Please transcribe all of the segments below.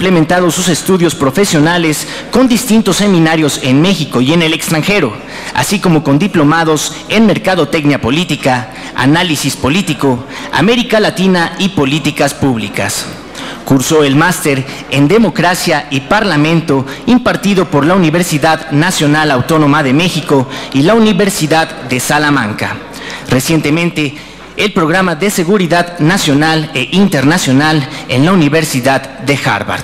complementado sus estudios profesionales con distintos seminarios en México y en el extranjero, así como con diplomados en Mercadotecnia Política, Análisis Político, América Latina y Políticas Públicas. Cursó el máster en Democracia y Parlamento impartido por la Universidad Nacional Autónoma de México y la Universidad de Salamanca. Recientemente, el programa de Seguridad Nacional e Internacional en la Universidad de Harvard.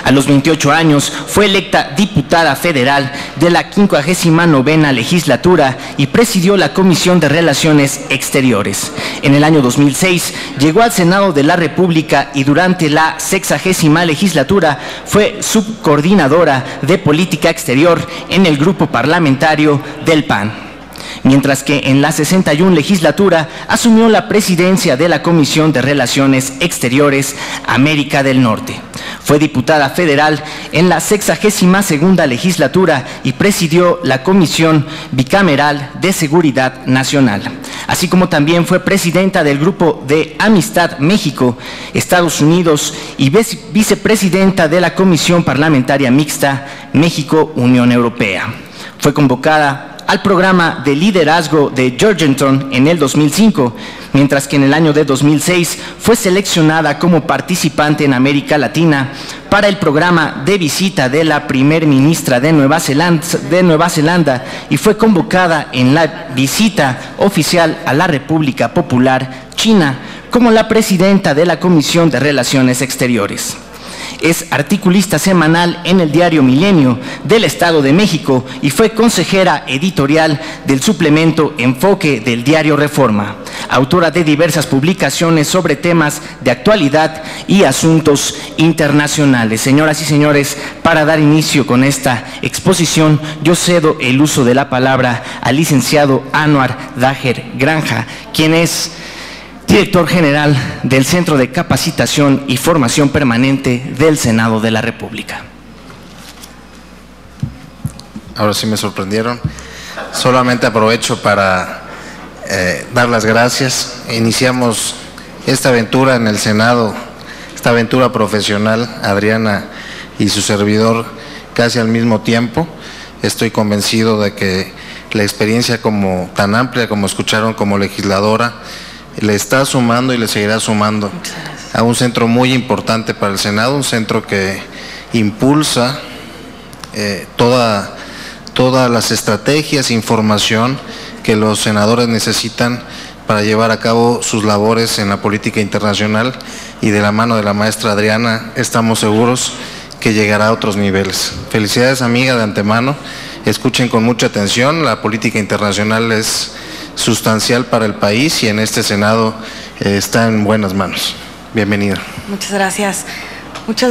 A los 28 años fue electa diputada federal de la 59ª legislatura y presidió la Comisión de Relaciones Exteriores. En el año 2006 llegó al Senado de la República y durante la 60ª legislatura fue subcoordinadora de Política Exterior en el grupo parlamentario del PAN. Mientras que en la 61 legislatura asumió la presidencia de la Comisión de Relaciones Exteriores América del Norte. Fue diputada federal en la 62ª legislatura y presidió la Comisión Bicameral de Seguridad Nacional, así como también fue presidenta del Grupo de Amistad México-Estados Unidos y vicepresidenta de la Comisión Parlamentaria Mixta México-Unión Europea. Fue convocada al programa de liderazgo de Georgetown en el 2005, mientras que en el año de 2006 fue seleccionada como participante en América Latina para el programa de visita de la primer ministra de Nueva Zelanda y fue convocada en la visita oficial a la República Popular China como la presidenta de la Comisión de Relaciones Exteriores. Es articulista semanal en el diario Milenio del Estado de México y fue consejera editorial del suplemento Enfoque del diario Reforma, autora de diversas publicaciones sobre temas de actualidad y asuntos internacionales. Señoras y señores, para dar inicio con esta exposición, yo cedo el uso de la palabra al licenciado Anwar Daher Granja, quien es director general del Centro de Capacitación y Formación Permanente del Senado de la República. Ahora sí me sorprendieron. Solamente aprovecho para dar las gracias. Iniciamos esta aventura en el Senado, esta aventura profesional, Adriana y su servidor, casi al mismo tiempo. Estoy convencido de que la experiencia tan amplia como escucharon como legisladora, le está sumando y le seguirá sumando a un centro muy importante para el Senado, un centro que impulsa todas las estrategias, información que los senadores necesitan para llevar a cabo sus labores en la política internacional, y de la mano de la maestra Adriana estamos seguros que llegará a otros niveles. Felicidades, amiga, de antemano. Escuchen con mucha atención, la política internacional es sustancial para el país y en este Senado está en buenas manos. Bienvenida. Muchas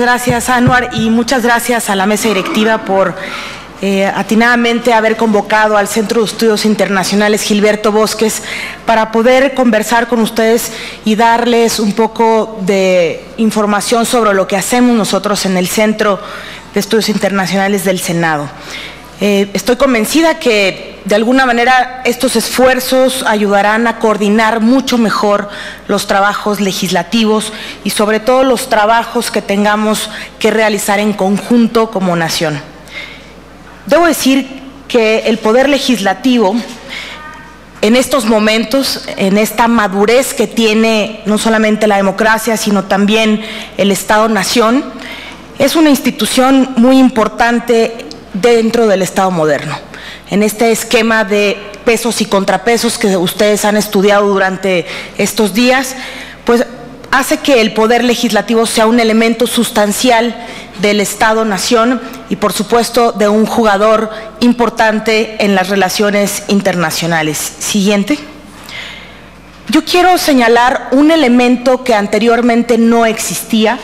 gracias Anwar, y muchas gracias a la mesa directiva por atinadamente haber convocado al Centro de Estudios Internacionales Gilberto Bosques para poder conversar con ustedes y darles un poco de información sobre lo que hacemos nosotros en el Centro de Estudios Internacionales del Senado. Estoy convencida que de alguna manera estos esfuerzos ayudarán a coordinar mucho mejor los trabajos legislativos y sobre todo los trabajos que tengamos que realizar en conjunto como nación. Debo decir que el Poder Legislativo en estos momentos, en esta madurez que tiene no solamente la democracia, sino también el Estado-Nación, es una institución muy importante dentro del Estado moderno, en este esquema de pesos y contrapesos que ustedes han estudiado durante estos días, pues hace que el Poder Legislativo sea un elemento sustancial del Estado-Nación y, por supuesto, de un jugador importante en las relaciones internacionales. Siguiente. Yo quiero señalar un elemento que anteriormente no existía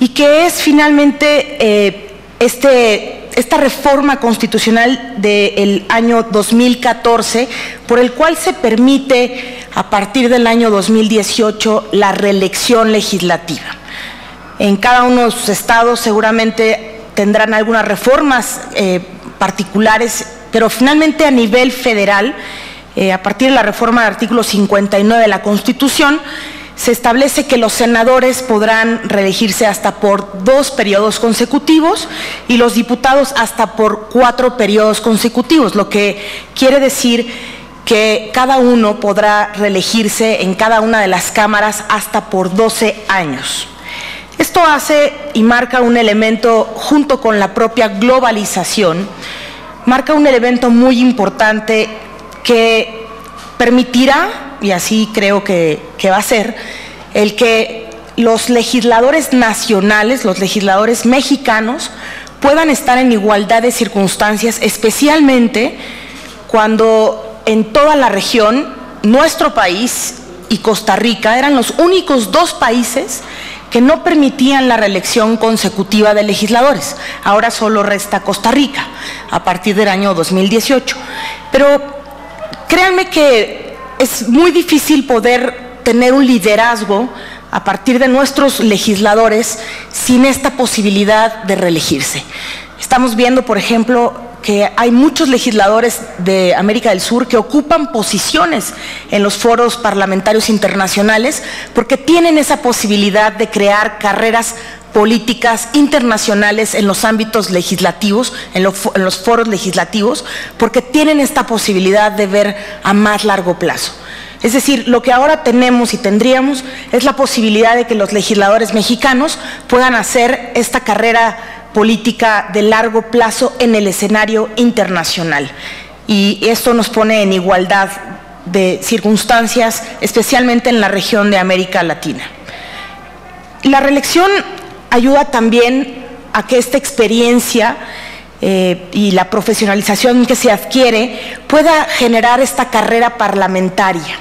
y que es finalmente esta reforma constitucional del año 2014, por el cual se permite a partir del año 2018 la reelección legislativa. En cada uno de sus estados seguramente tendrán algunas reformas particulares, pero finalmente a nivel federal, a partir de la reforma del artículo 59 de la Constitución, se establece que los senadores podrán reelegirse hasta por 2 periodos consecutivos y los diputados hasta por 4 periodos consecutivos, lo que quiere decir que cada uno podrá reelegirse en cada una de las cámaras hasta por 12 años. Esto hace y marca un elemento, junto con la propia globalización, marca un elemento muy importante que permitirá, y así creo que va a ser, el que los legisladores nacionales, los legisladores mexicanos, puedan estar en igualdad de circunstancias, especialmente cuando en toda la región, nuestro país y Costa Rica eran los únicos 2 países que no permitían la reelección consecutiva de legisladores. Ahora solo resta Costa Rica, a partir del año 2018. Pero créanme que es muy difícil poder tener un liderazgo a partir de nuestros legisladores sin esta posibilidad de reelegirse. Estamos viendo, por ejemplo, que hay muchos legisladores de América del Sur que ocupan posiciones en los foros parlamentarios internacionales porque tienen esa posibilidad de crear carreras políticas internacionales en los ámbitos legislativos, en los foros legislativos, porque tienen esta posibilidad de ver a más largo plazo. Es decir, lo que ahora tenemos y tendríamos es la posibilidad de que los legisladores mexicanos puedan hacer esta carrera política de largo plazo en el escenario internacional. Y esto nos pone en igualdad de circunstancias, especialmente en la región de América Latina. La reelección ayuda también a que esta experiencia y la profesionalización que se adquiere pueda generar esta carrera parlamentaria.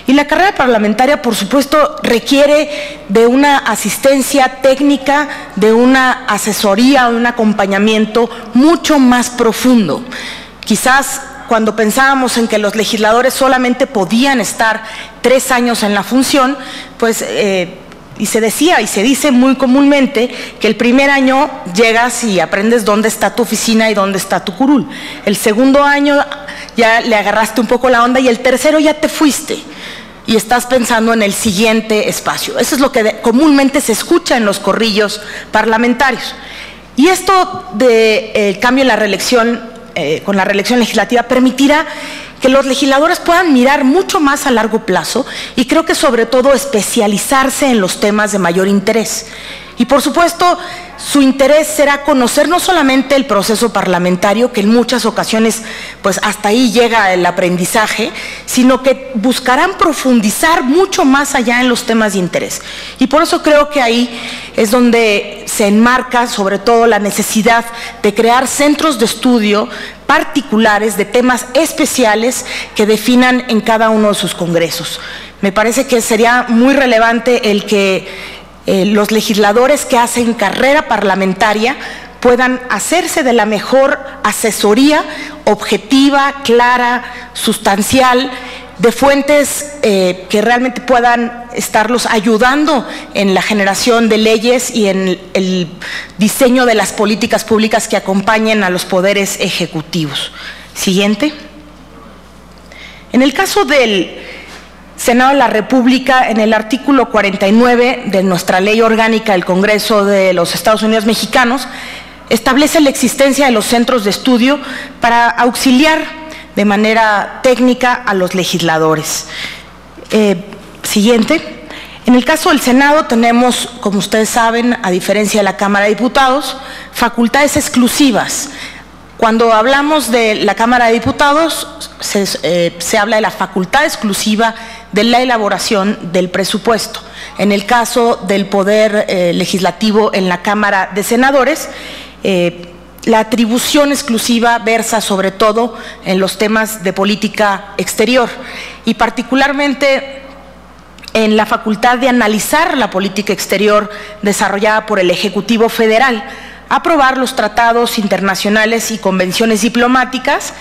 Y la carrera parlamentaria, por supuesto, requiere de una asistencia técnica, de una asesoría, de un acompañamiento mucho más profundo. Quizás cuando pensábamos en que los legisladores solamente podían estar 3 años en la función, pues y se decía y se dice muy comúnmente que el primer año llegas y aprendes dónde está tu oficina y dónde está tu curul. El segundo año ya le agarraste un poco la onda y el tercero ya te fuiste y estás pensando en el siguiente espacio. Eso es lo que comúnmente se escucha en los corrillos parlamentarios. Y esto del cambio en la reelección, con la reelección legislativa, permitirá que los legisladores puedan mirar mucho más a largo plazo y creo que sobre todo especializarse en los temas de mayor interés. Y por supuesto, su interés será conocer no solamente el proceso parlamentario, que en muchas ocasiones pues hasta ahí llega el aprendizaje, sino que buscarán profundizar mucho más allá en los temas de interés. Y por eso creo que ahí es donde se enmarca sobre todo la necesidad de crear centros de estudio particulares de temas especiales que definan en cada uno de sus congresos. Me parece que sería muy relevante el que los legisladores que hacen carrera parlamentaria puedan hacerse de la mejor asesoría objetiva, clara, sustancial, de fuentes que realmente puedan estarlos ayudando en la generación de leyes y en el diseño de las políticas públicas que acompañen a los poderes ejecutivos. Siguiente. En el caso del Senado de la República, en el artículo 49 de nuestra Ley Orgánica del Congreso de los Estados Unidos Mexicanos, establece la existencia de los centros de estudio para auxiliar de manera técnica a los legisladores. Siguiente. En el caso del Senado tenemos, como ustedes saben, a diferencia de la Cámara de Diputados, facultades exclusivas. Cuando hablamos de la Cámara de Diputados, se habla de la facultad exclusiva de la elaboración del presupuesto. En el caso del Poder Legislativo en la Cámara de Senadores, la atribución exclusiva versa sobre todo en los temas de política exterior y particularmente en la facultad de analizar la política exterior desarrollada por el Ejecutivo Federal, aprobar los tratados internacionales y convenciones diplomáticas,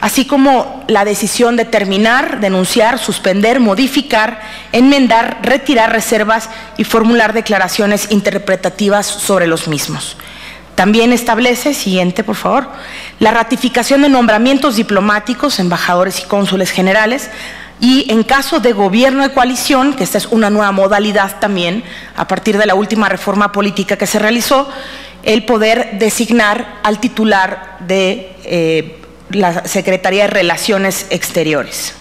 así como la decisión de terminar, denunciar, suspender, modificar, enmendar, retirar reservas y formular declaraciones interpretativas sobre los mismos. También establece, siguiente por favor, la ratificación de nombramientos diplomáticos, embajadores y cónsules generales, y en caso de gobierno de coalición, que esta es una nueva modalidad también, a partir de la última reforma política que se realizó, el poder designar al titular de la Secretaría de Relaciones Exteriores.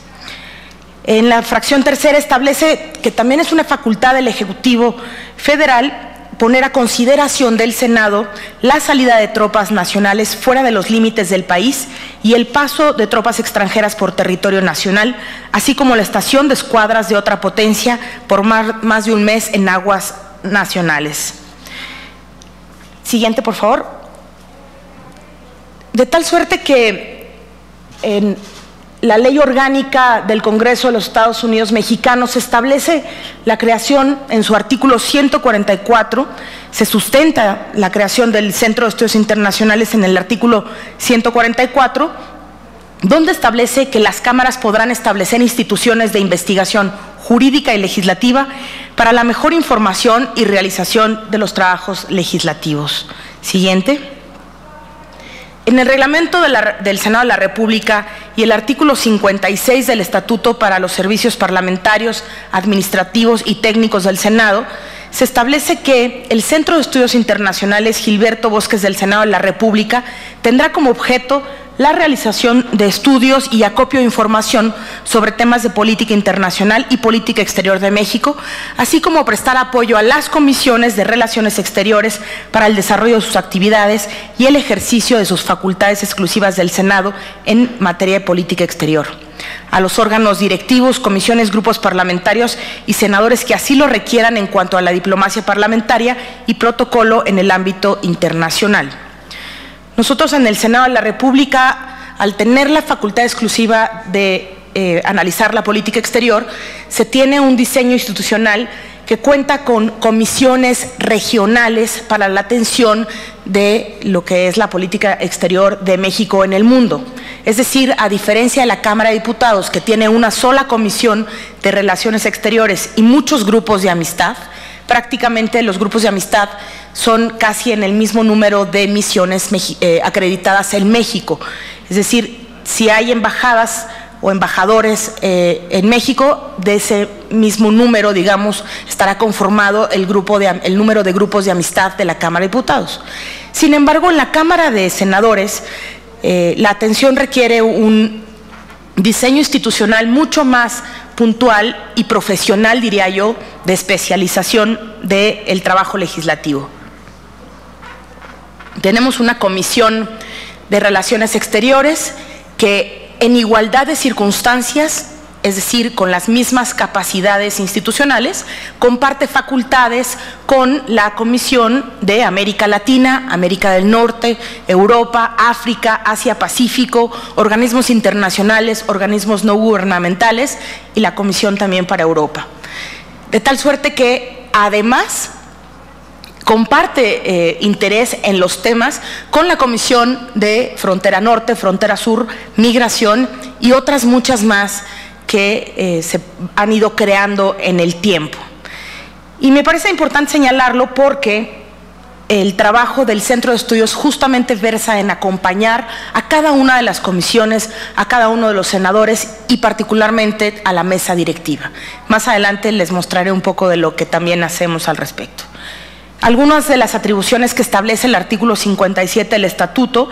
En la fracción tercera establece que también es una facultad del Ejecutivo Federal poner a consideración del Senado la salida de tropas nacionales fuera de los límites del país y el paso de tropas extranjeras por territorio nacional, así como la estación de escuadras de otra potencia por más de un mes en aguas nacionales. Siguiente, por favor. De tal suerte que en la Ley Orgánica del Congreso de los Estados Unidos Mexicanos establece la creación, en su artículo 144, se sustenta la creación del Centro de Estudios Internacionales en el artículo 144, donde establece que las cámaras podrán establecer instituciones de investigación jurídica y legislativa para la mejor información y realización de los trabajos legislativos. Siguiente. En el reglamento del Senado de la República y el artículo 56 del Estatuto para los Servicios Parlamentarios, Administrativos y Técnicos del Senado, se establece que el Centro de Estudios Internacionales Gilberto Bosques del Senado de la República tendrá como objeto la realización de estudios y acopio de información sobre temas de política internacional y política exterior de México, así como prestar apoyo a las comisiones de Relaciones Exteriores para el desarrollo de sus actividades y el ejercicio de sus facultades exclusivas del Senado en materia de política exterior, a los órganos directivos, comisiones, grupos parlamentarios y senadores que así lo requieran en cuanto a la diplomacia parlamentaria y protocolo en el ámbito internacional. Nosotros en el Senado de la República, al tener la facultad exclusiva de analizar la política exterior, se tiene un diseño institucional que cuenta con comisiones regionales para la atención de lo que es la política exterior de México en el mundo. Es decir, a diferencia de la Cámara de Diputados, que tiene una sola comisión de Relaciones Exteriores y muchos grupos de amistad, prácticamente los grupos de amistad son casi en el mismo número de misiones acreditadas en México. Es decir, si hay embajadas o embajadores en México, de ese mismo número, digamos, estará conformado el número de grupos de amistad de la Cámara de Diputados. Sin embargo, en la Cámara de Senadores, la atención requiere un diseño institucional mucho más puntual y profesional, diría yo, de especialización del trabajo legislativo. Tenemos una comisión de Relaciones Exteriores que en igualdad de circunstancias, es decir, con las mismas capacidades institucionales, comparte facultades con la Comisión de América Latina, América del Norte, Europa, África, Asia-Pacífico, organismos internacionales, organismos no gubernamentales y la Comisión también para Europa. De tal suerte que, además, comparte interés en los temas con la Comisión de Frontera Norte, Frontera Sur, Migración y otras muchas más que se han ido creando en el tiempo. Y me parece importante señalarlo porque el trabajo del Centro de Estudios justamente versa en acompañar a cada una de las comisiones, a cada uno de los senadores y particularmente a la mesa directiva. Más adelante les mostraré un poco de lo que también hacemos al respecto. Algunas de las atribuciones que establece el artículo 57 del Estatuto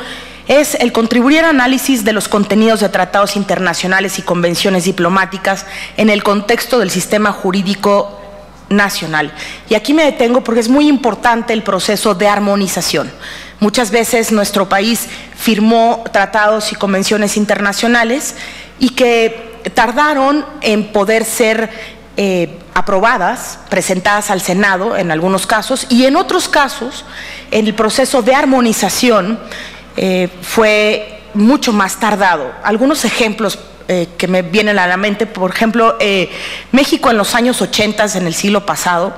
es el contribuir al análisis de los contenidos de tratados internacionales y convenciones diplomáticas en el contexto del sistema jurídico nacional. Y aquí me detengo porque es muy importante el proceso de armonización. Muchas veces nuestro país firmó tratados y convenciones internacionales y que tardaron en poder ser aprobadas, presentadas al Senado en algunos casos, y en otros casos, en el proceso de armonización fue mucho más tardado. Algunos ejemplos que me vienen a la mente, por ejemplo, México en los años 80, en el siglo pasado,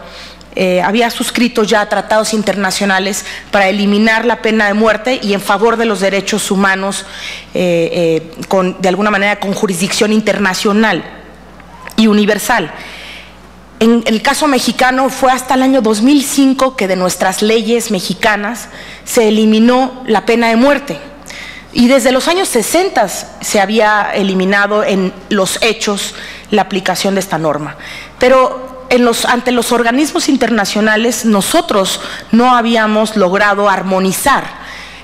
había suscrito ya tratados internacionales para eliminar la pena de muerte y en favor de los derechos humanos, de alguna manera con jurisdicción internacional y universal. En el caso mexicano fue hasta el año 2005 que de nuestras leyes mexicanas se eliminó la pena de muerte. Y desde los años 60 se había eliminado en los hechos la aplicación de esta norma. Pero ante los organismos internacionales nosotros no habíamos logrado armonizar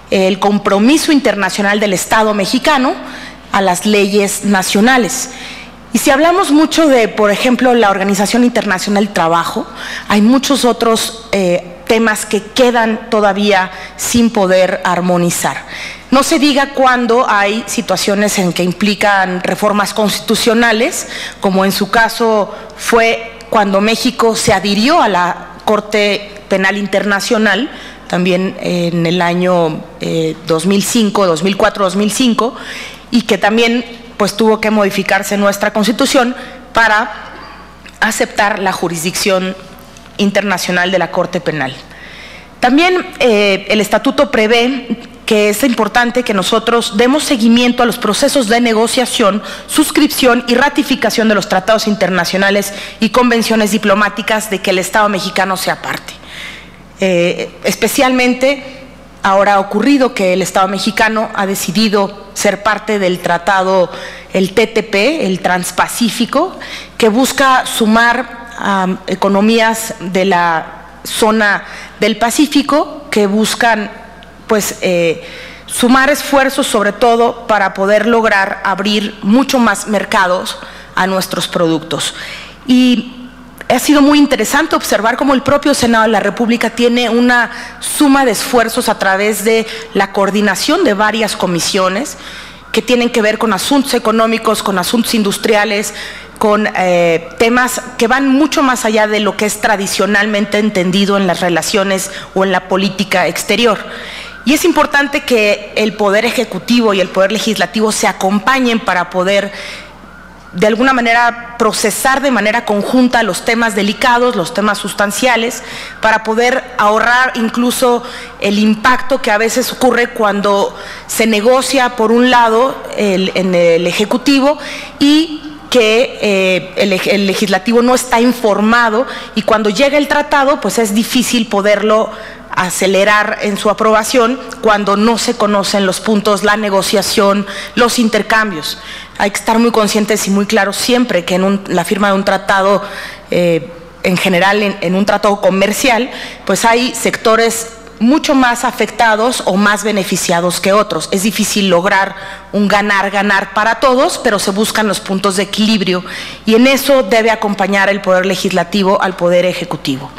el compromiso internacional del Estado mexicano a las leyes nacionales. Y si hablamos mucho de, por ejemplo, la Organización Internacional del Trabajo, hay muchos otros temas que quedan todavía sin poder armonizar. No se diga cuando hay situaciones en que implican reformas constitucionales, como en su caso fue cuando México se adhirió a la Corte Penal Internacional, también en el año 2005, 2004, 2005, y que también pues tuvo que modificarse nuestra Constitución para aceptar la jurisdicción internacional de la Corte Penal. También el estatuto prevé que es importante que nosotros demos seguimiento a los procesos de negociación, suscripción y ratificación de los tratados internacionales y convenciones diplomáticas de que el Estado mexicano sea parte. Especialmente ahora ha ocurrido que el Estado mexicano ha decidido ser parte del tratado, el TTP, el Transpacífico, que busca sumar economías de la zona del Pacífico, que buscan pues sumar esfuerzos sobre todo para poder lograr abrir mucho más mercados a nuestros productos. Y ha sido muy interesante observar cómo el propio Senado de la República tiene una suma de esfuerzos a través de la coordinación de varias comisiones que tienen que ver con asuntos económicos, con asuntos industriales, con temas que van mucho más allá de lo que es tradicionalmente entendido en las relaciones o en la política exterior. Y es importante que el Poder Ejecutivo y el Poder Legislativo se acompañen para poder de alguna manera procesar de manera conjunta los temas delicados, los temas sustanciales, para poder ahorrar incluso el impacto que a veces ocurre cuando se negocia por un lado en el Ejecutivo y que el Legislativo no está informado, y cuando llega el tratado pues es difícil poderlo acelerar en su aprobación cuando no se conocen los puntos, la negociación, los intercambios. Hay que estar muy conscientes y muy claros siempre que en la firma de un tratado, en general en un tratado comercial, pues hay sectores mucho más afectados o más beneficiados que otros. Es difícil lograr un ganar-ganar para todos, pero se buscan los puntos de equilibrio y en eso debe acompañar el Poder Legislativo al Poder Ejecutivo.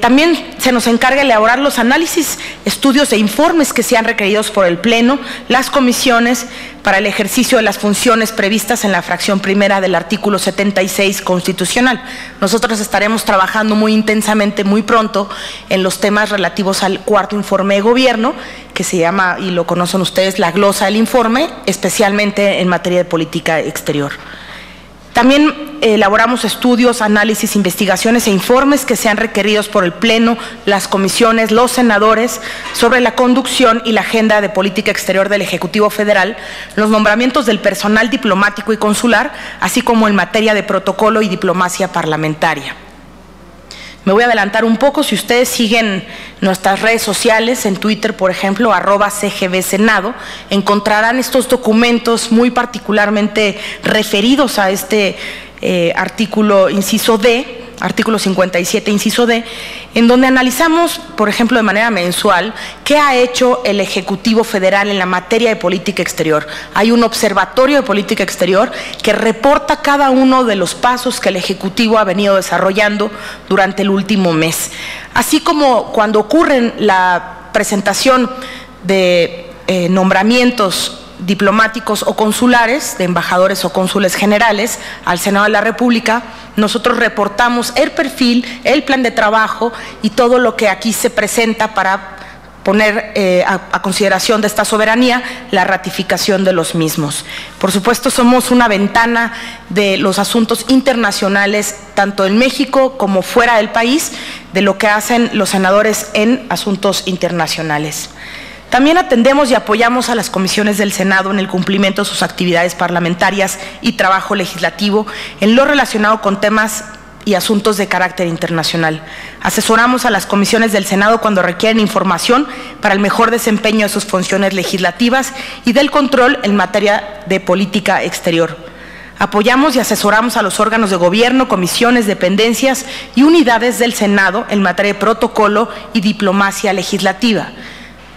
También se nos encarga elaborar los análisis, estudios e informes que sean requeridos por el Pleno, las comisiones para el ejercicio de las funciones previstas en la fracción primera del artículo 76 constitucional. Nosotros estaremos trabajando muy intensamente muy pronto en los temas relativos al cuarto informe de gobierno, que se llama, y lo conocen ustedes, la glosa del informe, especialmente en materia de política exterior. También elaboramos estudios, análisis, investigaciones e informes que sean requeridos por el Pleno, las comisiones, los senadores, sobre la conducción y la agenda de política exterior del Ejecutivo Federal, los nombramientos del personal diplomático y consular, así como en materia de protocolo y diplomacia parlamentaria. Me voy a adelantar un poco. Si ustedes siguen nuestras redes sociales, en Twitter, por ejemplo, @CGBSenado, encontrarán estos documentos muy particularmente referidos a este artículo inciso D, artículo 57, inciso D, en donde analizamos, por ejemplo, de manera mensual, qué ha hecho el Ejecutivo Federal en la materia de política exterior. Hay un observatorio de política exterior que reporta cada uno de los pasos que el Ejecutivo ha venido desarrollando durante el último mes. Así como cuando ocurre la presentación de nombramientos diplomáticos o consulares, de embajadores o cónsules generales al Senado de la República, nosotros reportamos el perfil, el plan de trabajo y todo lo que aquí se presenta para poner a consideración de esta soberanía la ratificación de los mismos. Por supuesto, somos una ventana de los asuntos internacionales, tanto en México como fuera del país, de lo que hacen los senadores en asuntos internacionales. También atendemos y apoyamos a las comisiones del Senado en el cumplimiento de sus actividades parlamentarias y trabajo legislativo en lo relacionado con temas y asuntos de carácter internacional. Asesoramos a las comisiones del Senado cuando requieren información para el mejor desempeño de sus funciones legislativas y del control en materia de política exterior. Apoyamos y asesoramos a los órganos de gobierno, comisiones, dependencias y unidades del Senado en materia de protocolo y diplomacia legislativa.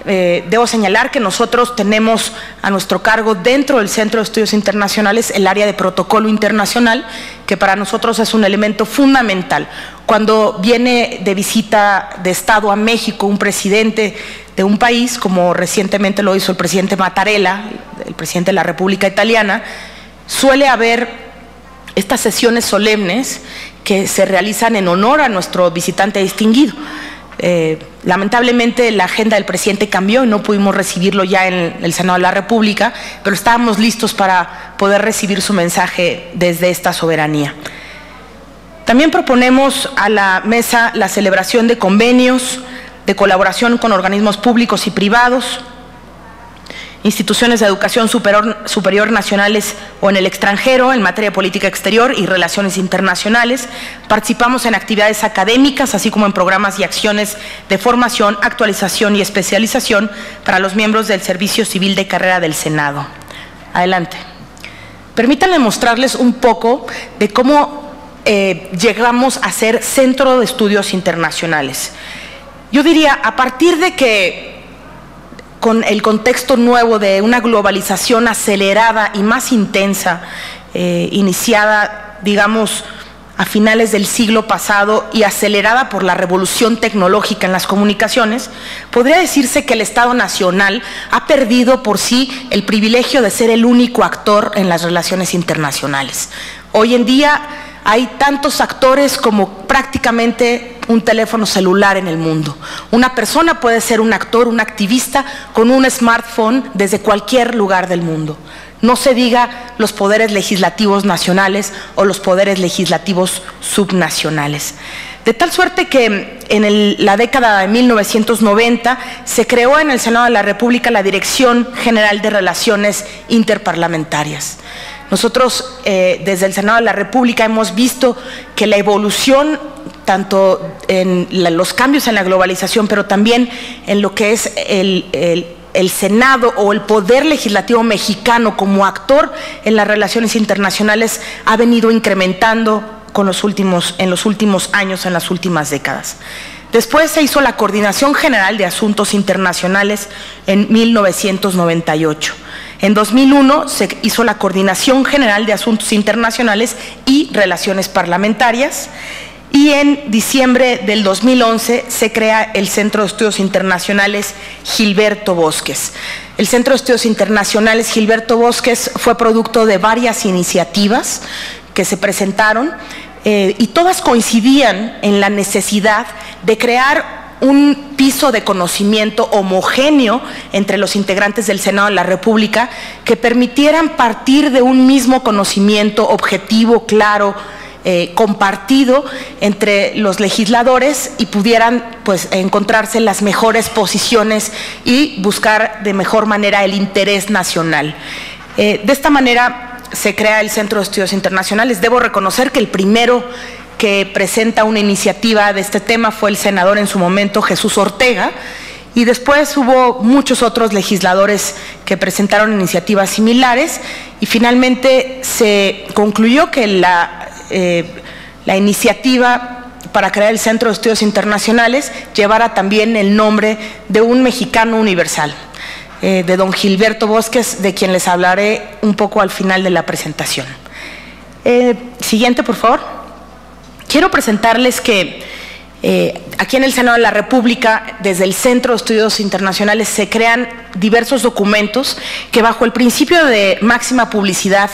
Debo señalar que nosotros tenemos a nuestro cargo dentro del Centro de Estudios Internacionales el área de protocolo internacional, que para nosotros es un elemento fundamental. Cuando viene de visita de Estado a México un presidente de un país, como recientemente lo hizo el presidente Mattarella, el presidente de la República Italiana, suele haber estas sesiones solemnes que se realizan en honor a nuestro visitante distinguido. Lamentablemente la agenda del presidente cambió y no pudimos recibirlo ya en el Senado de la República, pero estábamos listos para poder recibir su mensaje desde esta soberanía. También proponemos a la mesa la celebración de convenios de colaboración con organismos públicos y privados, instituciones de educación superior nacionales o en el extranjero en materia de política exterior y relaciones internacionales. Participamos en actividades académicas, así como en programas y acciones de formación, actualización y especialización para los miembros del Servicio Civil de Carrera del Senado. Adelante. Permítanme mostrarles un poco de cómo llegamos a ser Centro de Estudios Internacionales. Yo diría, a partir de que con el contexto nuevo de una globalización acelerada y más intensa, iniciada, digamos, a finales del siglo pasado y acelerada por la revolución tecnológica en las comunicaciones, podría decirse que el Estado Nacional ha perdido por sí el privilegio de ser el único actor en las relaciones internacionales. Hoy en día hay tantos actores como prácticamente un teléfono celular en el mundo. Una persona puede ser un actor, un activista con un smartphone desde cualquier lugar del mundo. No se diga los poderes legislativos nacionales o los poderes legislativos subnacionales. De tal suerte que en la década de 1990 se creó en el Senado de la República la Dirección General de Relaciones Interparlamentarias. Nosotros desde el Senado de la República hemos visto que la evolución, tanto en los cambios en la globalización, pero también en lo que es el Senado o el poder legislativo mexicano como actor en las relaciones internacionales, ha venido incrementando en los últimos años, en las últimas décadas. Después se hizo la Coordinación General de Asuntos Internacionales en 1998. En 2001 se hizo la Coordinación General de Asuntos Internacionales y Relaciones Parlamentarias, y en diciembre del 2011 se crea el Centro de Estudios Internacionales Gilberto Bosques. El Centro de Estudios Internacionales Gilberto Bosques fue producto de varias iniciativas que se presentaron y todas coincidían en la necesidad de crear un piso de conocimiento homogéneo entre los integrantes del Senado de la República que permitieran partir de un mismo conocimiento objetivo, claro, compartido entre los legisladores y pudieran pues encontrarse las mejores posiciones y buscar de mejor manera el interés nacional. De esta manera se crea el Centro de Estudios Internacionales. Debo reconocer que el primero que presenta una iniciativa de este tema fue el senador en su momento, Jesús Ortega, y después hubo muchos otros legisladores que presentaron iniciativas similares y finalmente se concluyó que la iniciativa para crear el Centro de Estudios Internacionales llevara también el nombre de un mexicano universal, de don Gilberto Bosques, de quien les hablaré un poco al final de la presentación. Siguiente, por favor. Quiero presentarles que aquí en el Senado de la República, desde el Centro de Estudios Internacionales, se crean diversos documentos que, bajo el principio de máxima publicidad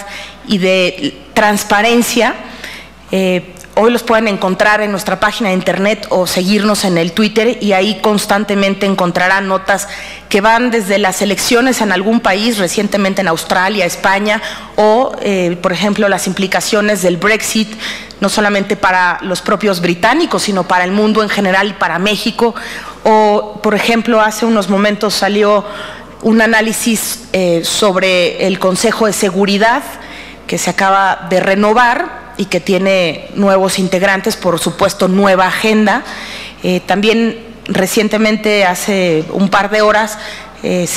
y de transparencia, hoy los pueden encontrar en nuestra página de internet o seguirnos en el Twitter, y ahí constantemente encontrarán notas que van desde las elecciones en algún país, recientemente en Australia, España, o por ejemplo las implicaciones del Brexit, no solamente para los propios británicos, sino para el mundo en general y para México. O por ejemplo, hace unos momentos salió un análisis sobre el Consejo de Seguridad que se acaba de renovar y que tiene nuevos integrantes, por supuesto nueva agenda. También recientemente, hace un par de horas,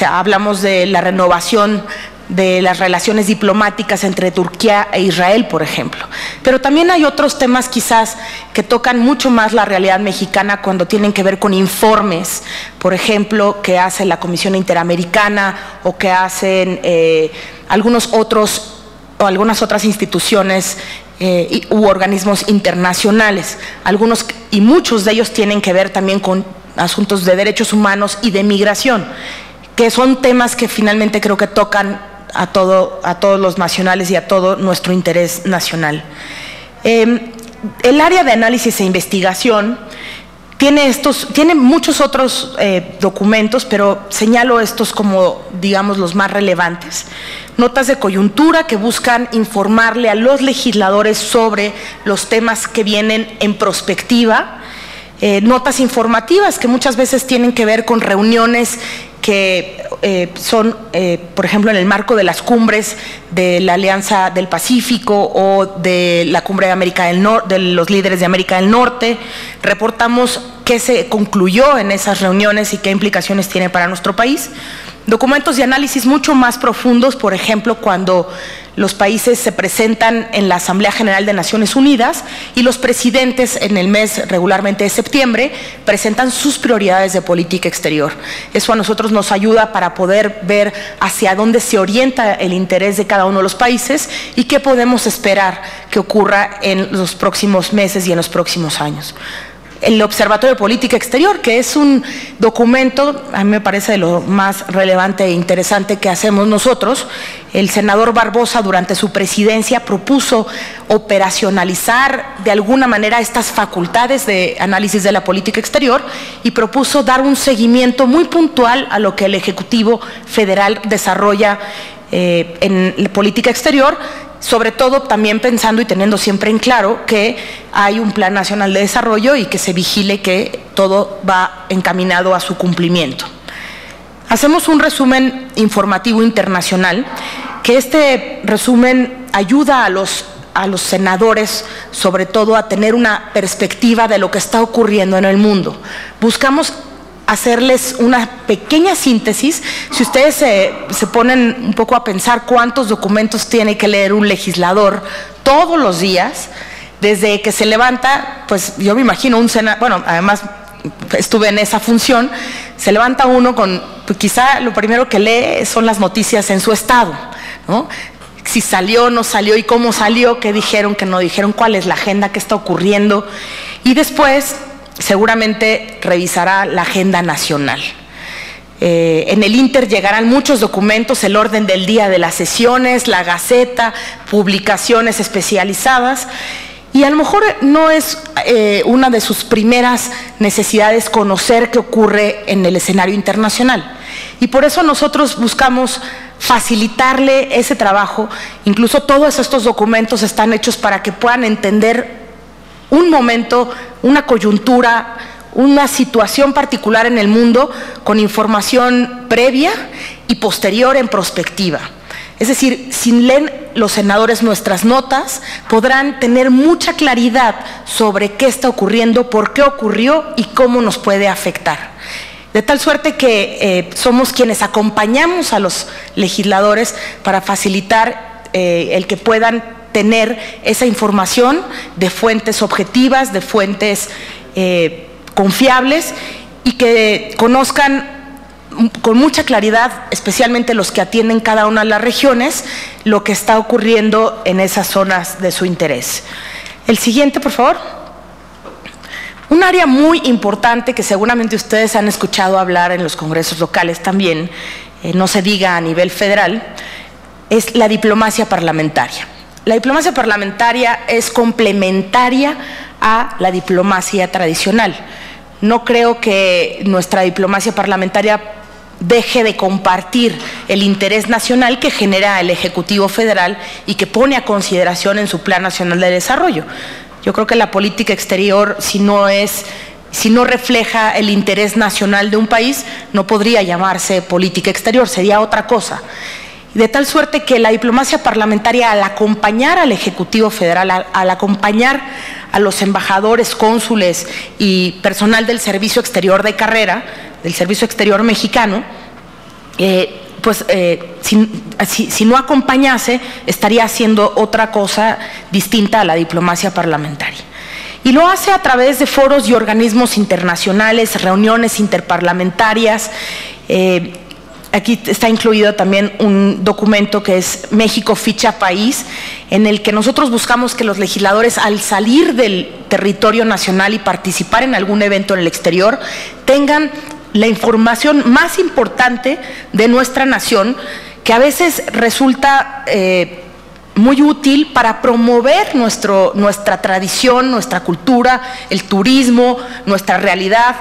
hablamos de la renovación de las relaciones diplomáticas entre Turquía e Israel, por ejemplo. Pero también hay otros temas quizás que tocan mucho más la realidad mexicana cuando tienen que ver con informes, por ejemplo, que hace la Comisión Interamericana o que hacen algunas otras instituciones u organismos internacionales. Algunos y muchos de ellos tienen que ver también con asuntos de derechos humanos y de migración, que son temas que finalmente creo que tocan a todos los nacionales y a todo nuestro interés nacional. El área de análisis e investigación tiene muchos otros documentos, pero señalo estos como, digamos, los más relevantes. Notas de coyuntura que buscan informarle a los legisladores sobre los temas que vienen en prospectiva. Notas informativas que muchas veces tienen que ver con reuniones que son, por ejemplo, en el marco de las cumbres de la Alianza del Pacífico o de la cumbre de América del Norte, de los líderes de América del Norte. Reportamos qué se concluyó en esas reuniones y qué implicaciones tiene para nuestro país. Documentos de análisis mucho más profundos, por ejemplo, cuando los países se presentan en la Asamblea General de Naciones Unidas y los presidentes en el mes regularmente de septiembre presentan sus prioridades de política exterior. Eso a nosotros nos ayuda para poder ver hacia dónde se orienta el interés de cada uno de los países y qué podemos esperar que ocurra en los próximos meses y en los próximos años. El Observatorio de Política Exterior, que es un documento, a mí me parece de lo más relevante e interesante que hacemos nosotros. El senador Barbosa, durante su presidencia, propuso operacionalizar de alguna manera estas facultades de análisis de la política exterior y propuso dar un seguimiento muy puntual a lo que el Ejecutivo Federal desarrolla en la política exterior, sobre todo también pensando y teniendo siempre en claro que hay un Plan Nacional de Desarrollo y que se vigile que todo va encaminado a su cumplimiento. Hacemos un resumen informativo internacional, que este resumen ayuda a los senadores, sobre todo, a tener una perspectiva de lo que está ocurriendo en el mundo. Buscamos hacerles una pequeña síntesis. Si ustedes se ponen un poco a pensar cuántos documentos tiene que leer un legislador todos los días, desde que se levanta, pues yo me imagino un senador, bueno, además estuve en esa función, se levanta uno con, pues quizá lo primero que lee son las noticias en su estado, ¿no? Si salió, no salió y cómo salió, qué dijeron, qué no dijeron, cuál es la agenda, qué está ocurriendo, y después seguramente revisará la agenda nacional. En el Inter llegarán muchos documentos, el orden del día de las sesiones, la Gaceta, publicaciones especializadas, y a lo mejor no es una de sus primeras necesidades conocer qué ocurre en el escenario internacional. Y por eso nosotros buscamos facilitarle ese trabajo. Incluso todos estos documentos están hechos para que puedan entender un momento, una coyuntura, una situación particular en el mundo con información previa y posterior en prospectiva. Es decir, si leen los senadores nuestras notas, podrán tener mucha claridad sobre qué está ocurriendo, por qué ocurrió y cómo nos puede afectar. De tal suerte que somos quienes acompañamos a los legisladores para facilitar el que puedan tener esa información de fuentes objetivas, de fuentes confiables, y que conozcan con mucha claridad, especialmente los que atienden cada una de las regiones, lo que está ocurriendo en esas zonas de su interés. El siguiente, por favor. Un área muy importante que seguramente ustedes han escuchado hablar en los congresos locales también, no se diga a nivel federal, es la diplomacia parlamentaria. La diplomacia parlamentaria es complementaria a la diplomacia tradicional. No creo que nuestra diplomacia parlamentaria deje de compartir el interés nacional que genera el Ejecutivo Federal y que pone a consideración en su Plan Nacional de Desarrollo. Yo creo que la política exterior, si no refleja el interés nacional de un país, no podría llamarse política exterior, sería otra cosa. De tal suerte que la diplomacia parlamentaria, al acompañar al Ejecutivo Federal, al acompañar a los embajadores, cónsules y personal del Servicio Exterior de Carrera, del Servicio Exterior Mexicano, pues si no acompañase, estaría haciendo otra cosa distinta a la diplomacia parlamentaria. Y lo hace a través de foros y organismos internacionales, reuniones interparlamentarias. Aquí está incluido también un documento que es México Ficha País, en el que nosotros buscamos que los legisladores, al salir del territorio nacional y participar en algún evento en el exterior, tengan la información más importante de nuestra nación, que a veces resulta muy útil para promover nuestra tradición, nuestra cultura, el turismo, nuestra realidad,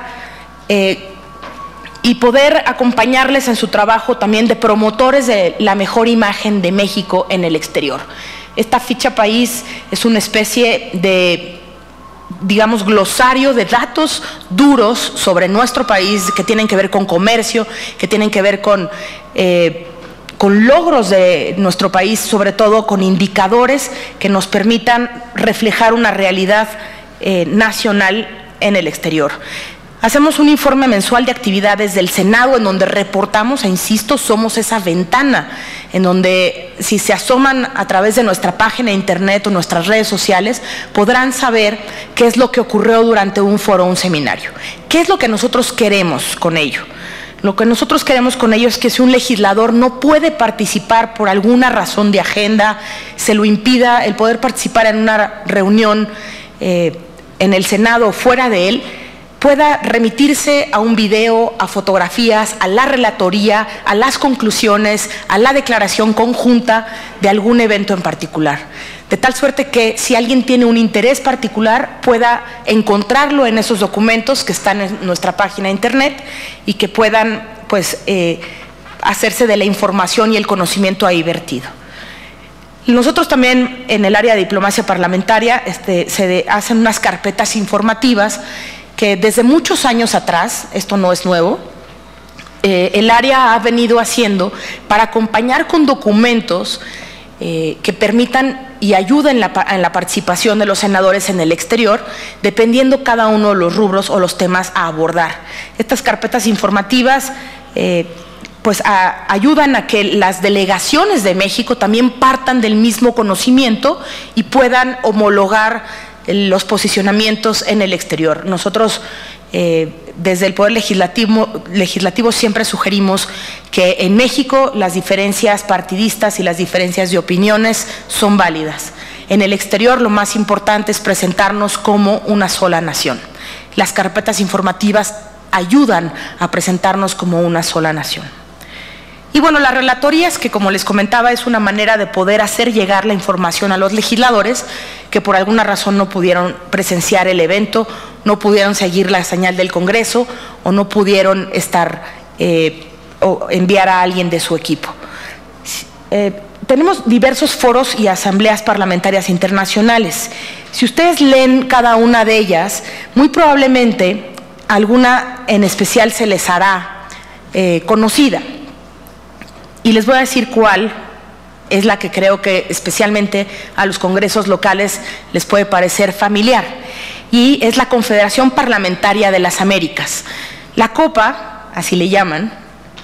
y poder acompañarles en su trabajo también de promotores de la mejor imagen de México en el exterior. Esta ficha país es una especie de, digamos, glosario de datos duros sobre nuestro país, que tienen que ver con comercio, que tienen que ver con logros de nuestro país, sobre todo con indicadores que nos permitan reflejar una realidad nacional en el exterior. Hacemos un informe mensual de actividades del Senado en donde reportamos, e insisto, somos esa ventana en donde, si se asoman a través de nuestra página de internet o nuestras redes sociales, podrán saber qué es lo que ocurrió durante un foro o un seminario. ¿Qué es lo que nosotros queremos con ello? Lo que nosotros queremos con ello es que si un legislador no puede participar por alguna razón de agenda, se lo impida el poder participar en una reunión en el Senado o fuera de él, pueda remitirse a un video, a fotografías, a la relatoría, a las conclusiones, a la declaración conjunta de algún evento en particular. De tal suerte que si alguien tiene un interés particular, pueda encontrarlo en esos documentos que están en nuestra página de internet y que puedan, pues, hacerse de la información y el conocimiento ahí vertido. Nosotros también en el área de diplomacia parlamentaria se hacen unas carpetas informativas que desde muchos años atrás, esto no es nuevo, el área ha venido haciendo para acompañar con documentos que permitan y ayuden en la participación de los senadores en el exterior, dependiendo cada uno de los rubros o los temas a abordar. Estas carpetas informativas pues ayudan a que las delegaciones de México también partan del mismo conocimiento y puedan homologar los posicionamientos en el exterior. Nosotros desde el Poder Legislativo siempre sugerimos que en México las diferencias partidistas y las diferencias de opiniones son válidas. En el exterior lo más importante es presentarnos como una sola nación. Las carpetas informativas ayudan a presentarnos como una sola nación. Y bueno, las relatorías, que como les comentaba es una manera de poder hacer llegar la información a los legisladores que por alguna razón no pudieron presenciar el evento, no pudieron seguir la señal del Congreso o no pudieron estar o enviar a alguien de su equipo. Tenemos diversos foros y asambleas parlamentarias internacionales. Si ustedes leen cada una de ellas, muy probablemente alguna en especial se les hará conocida. Y les voy a decir cuál es la que creo que especialmente a los congresos locales les puede parecer familiar. Y es la Confederación Parlamentaria de las Américas. La COPA, así le llaman,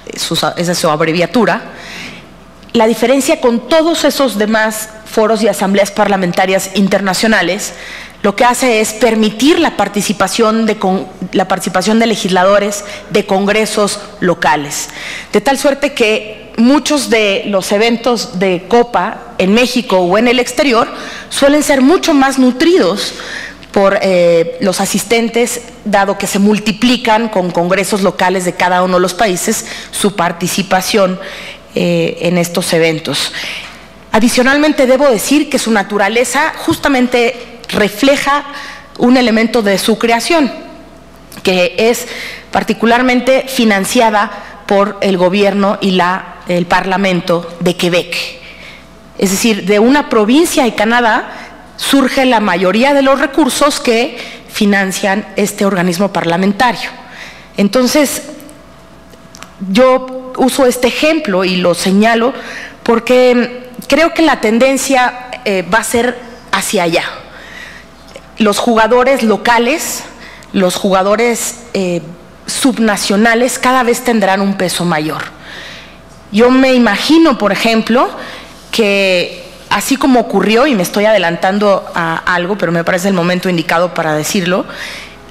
esa es su abreviatura. La diferencia con todos esos demás foros y asambleas parlamentarias internacionales, lo que hace es permitir la participación de legisladores de congresos locales. De tal suerte que muchos de los eventos de COPA en México o en el exterior suelen ser mucho más nutridos por los asistentes, dado que se multiplican con congresos locales de cada uno de los países su participación en estos eventos. Adicionalmente, debo decir que su naturaleza justamente refleja un elemento de su creación, que es particularmente financiada por el gobierno y el Parlamento de Quebec. Es decir, de una provincia de Canadá surge la mayoría de los recursos que financian este organismo parlamentario. Entonces, yo uso este ejemplo y lo señalo porque creo que la tendencia va a ser hacia allá. Los jugadores locales, los jugadores subnacionales cada vez tendrán un peso mayor. Yo me imagino, por ejemplo, que así como ocurrió, y me estoy adelantando a algo, pero me parece el momento indicado para decirlo,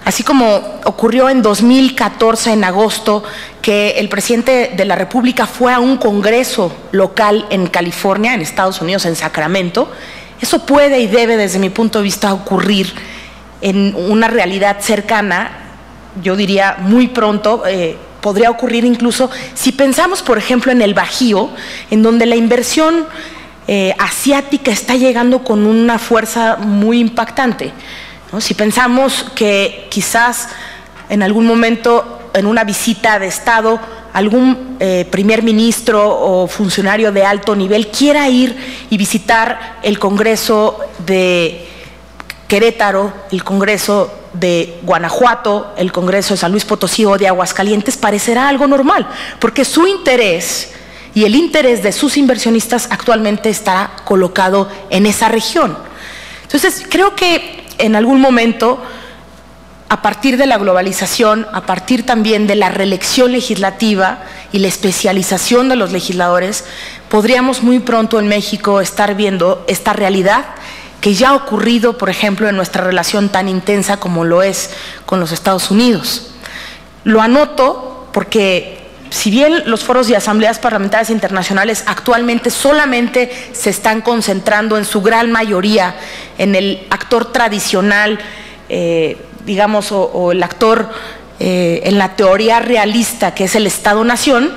así como ocurrió en 2014, en agosto, que el presidente de la República fue a un congreso local en California, en Estados Unidos, en Sacramento, eso puede y debe, desde mi punto de vista, ocurrir en una realidad cercana, yo diría muy pronto. Podría ocurrir incluso si pensamos, por ejemplo, en el Bajío, en donde la inversión asiática está llegando con una fuerza muy impactante, ¿no? Si pensamos que quizás en algún momento, en una visita de Estado, algún primer ministro o funcionario de alto nivel quiera ir y visitar el Congreso de Querétaro, el Congreso de Guanajuato, el Congreso de San Luis Potosí o de Aguascalientes, parecerá algo normal, porque su interés y el interés de sus inversionistas actualmente está colocado en esa región. Entonces, creo que en algún momento, a partir de la globalización, a partir también de la reelección legislativa y la especialización de los legisladores, podríamos muy pronto en México estar viendo esta realidad que ya ha ocurrido, por ejemplo, en nuestra relación tan intensa como lo es con los Estados Unidos. Lo anoto porque, si bien los foros y asambleas parlamentarias internacionales actualmente solamente se están concentrando en su gran mayoría en el actor tradicional, digamos, o el actor en la teoría realista que es el Estado-Nación,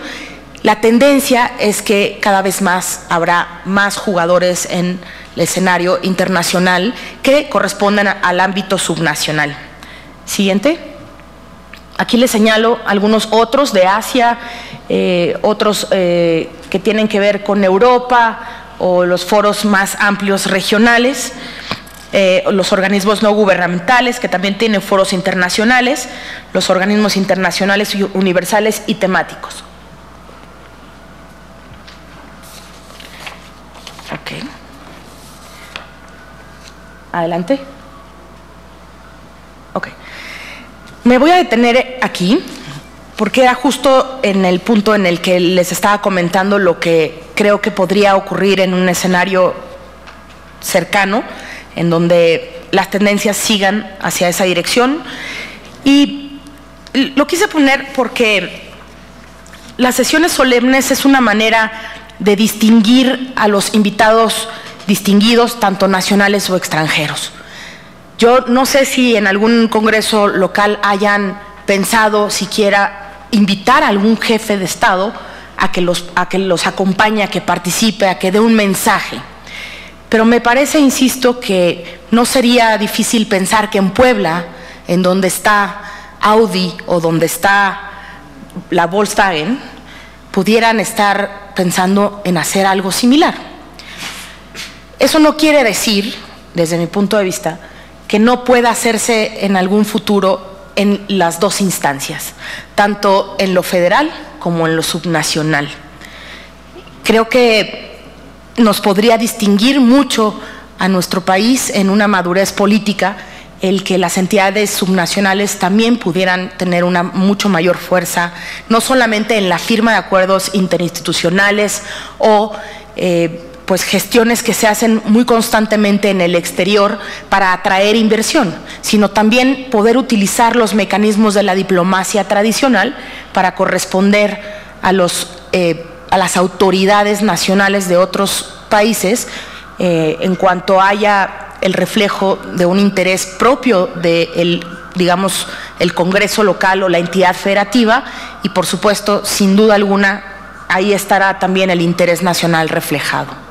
la tendencia es que cada vez más habrá más jugadores en el escenario internacional que correspondan al ámbito subnacional. Siguiente. Aquí les señalo algunos otros de Asia, otros que tienen que ver con Europa o los foros más amplios regionales, los organismos no gubernamentales que también tienen foros internacionales, los organismos internacionales universales y temáticos. Ok. Adelante. Ok. Me voy a detener aquí porque era justo en el punto en el que les estaba comentando lo que creo que podría ocurrir en un escenario cercano, en donde las tendencias sigan hacia esa dirección. Y lo quise poner porque las sesiones solemnes es una manera de distinguir a los invitados distinguidos, tanto nacionales o extranjeros. Yo no sé si en algún congreso local hayan pensado siquiera invitar a algún jefe de Estado a que los acompañe, a que participe, a que dé un mensaje. Pero me parece, insisto, que no sería difícil pensar que en Puebla, en donde está Audi o donde está la Volkswagen, pudieran estar pensando en hacer algo similar. Eso no quiere decir, desde mi punto de vista, que no pueda hacerse en algún futuro en las dos instancias, tanto en lo federal como en lo subnacional. Creo que nos podría distinguir mucho a nuestro país en una madurez política el que las entidades subnacionales también pudieran tener una mucho mayor fuerza, no solamente en la firma de acuerdos interinstitucionales o pues gestiones que se hacen muy constantemente en el exterior para atraer inversión, sino también poder utilizar los mecanismos de la diplomacia tradicional para corresponder a las autoridades nacionales de otros países en cuanto haya el reflejo de un interés propio de digamos, el Congreso local o la entidad federativa, y por supuesto, sin duda alguna, ahí estará también el interés nacional reflejado.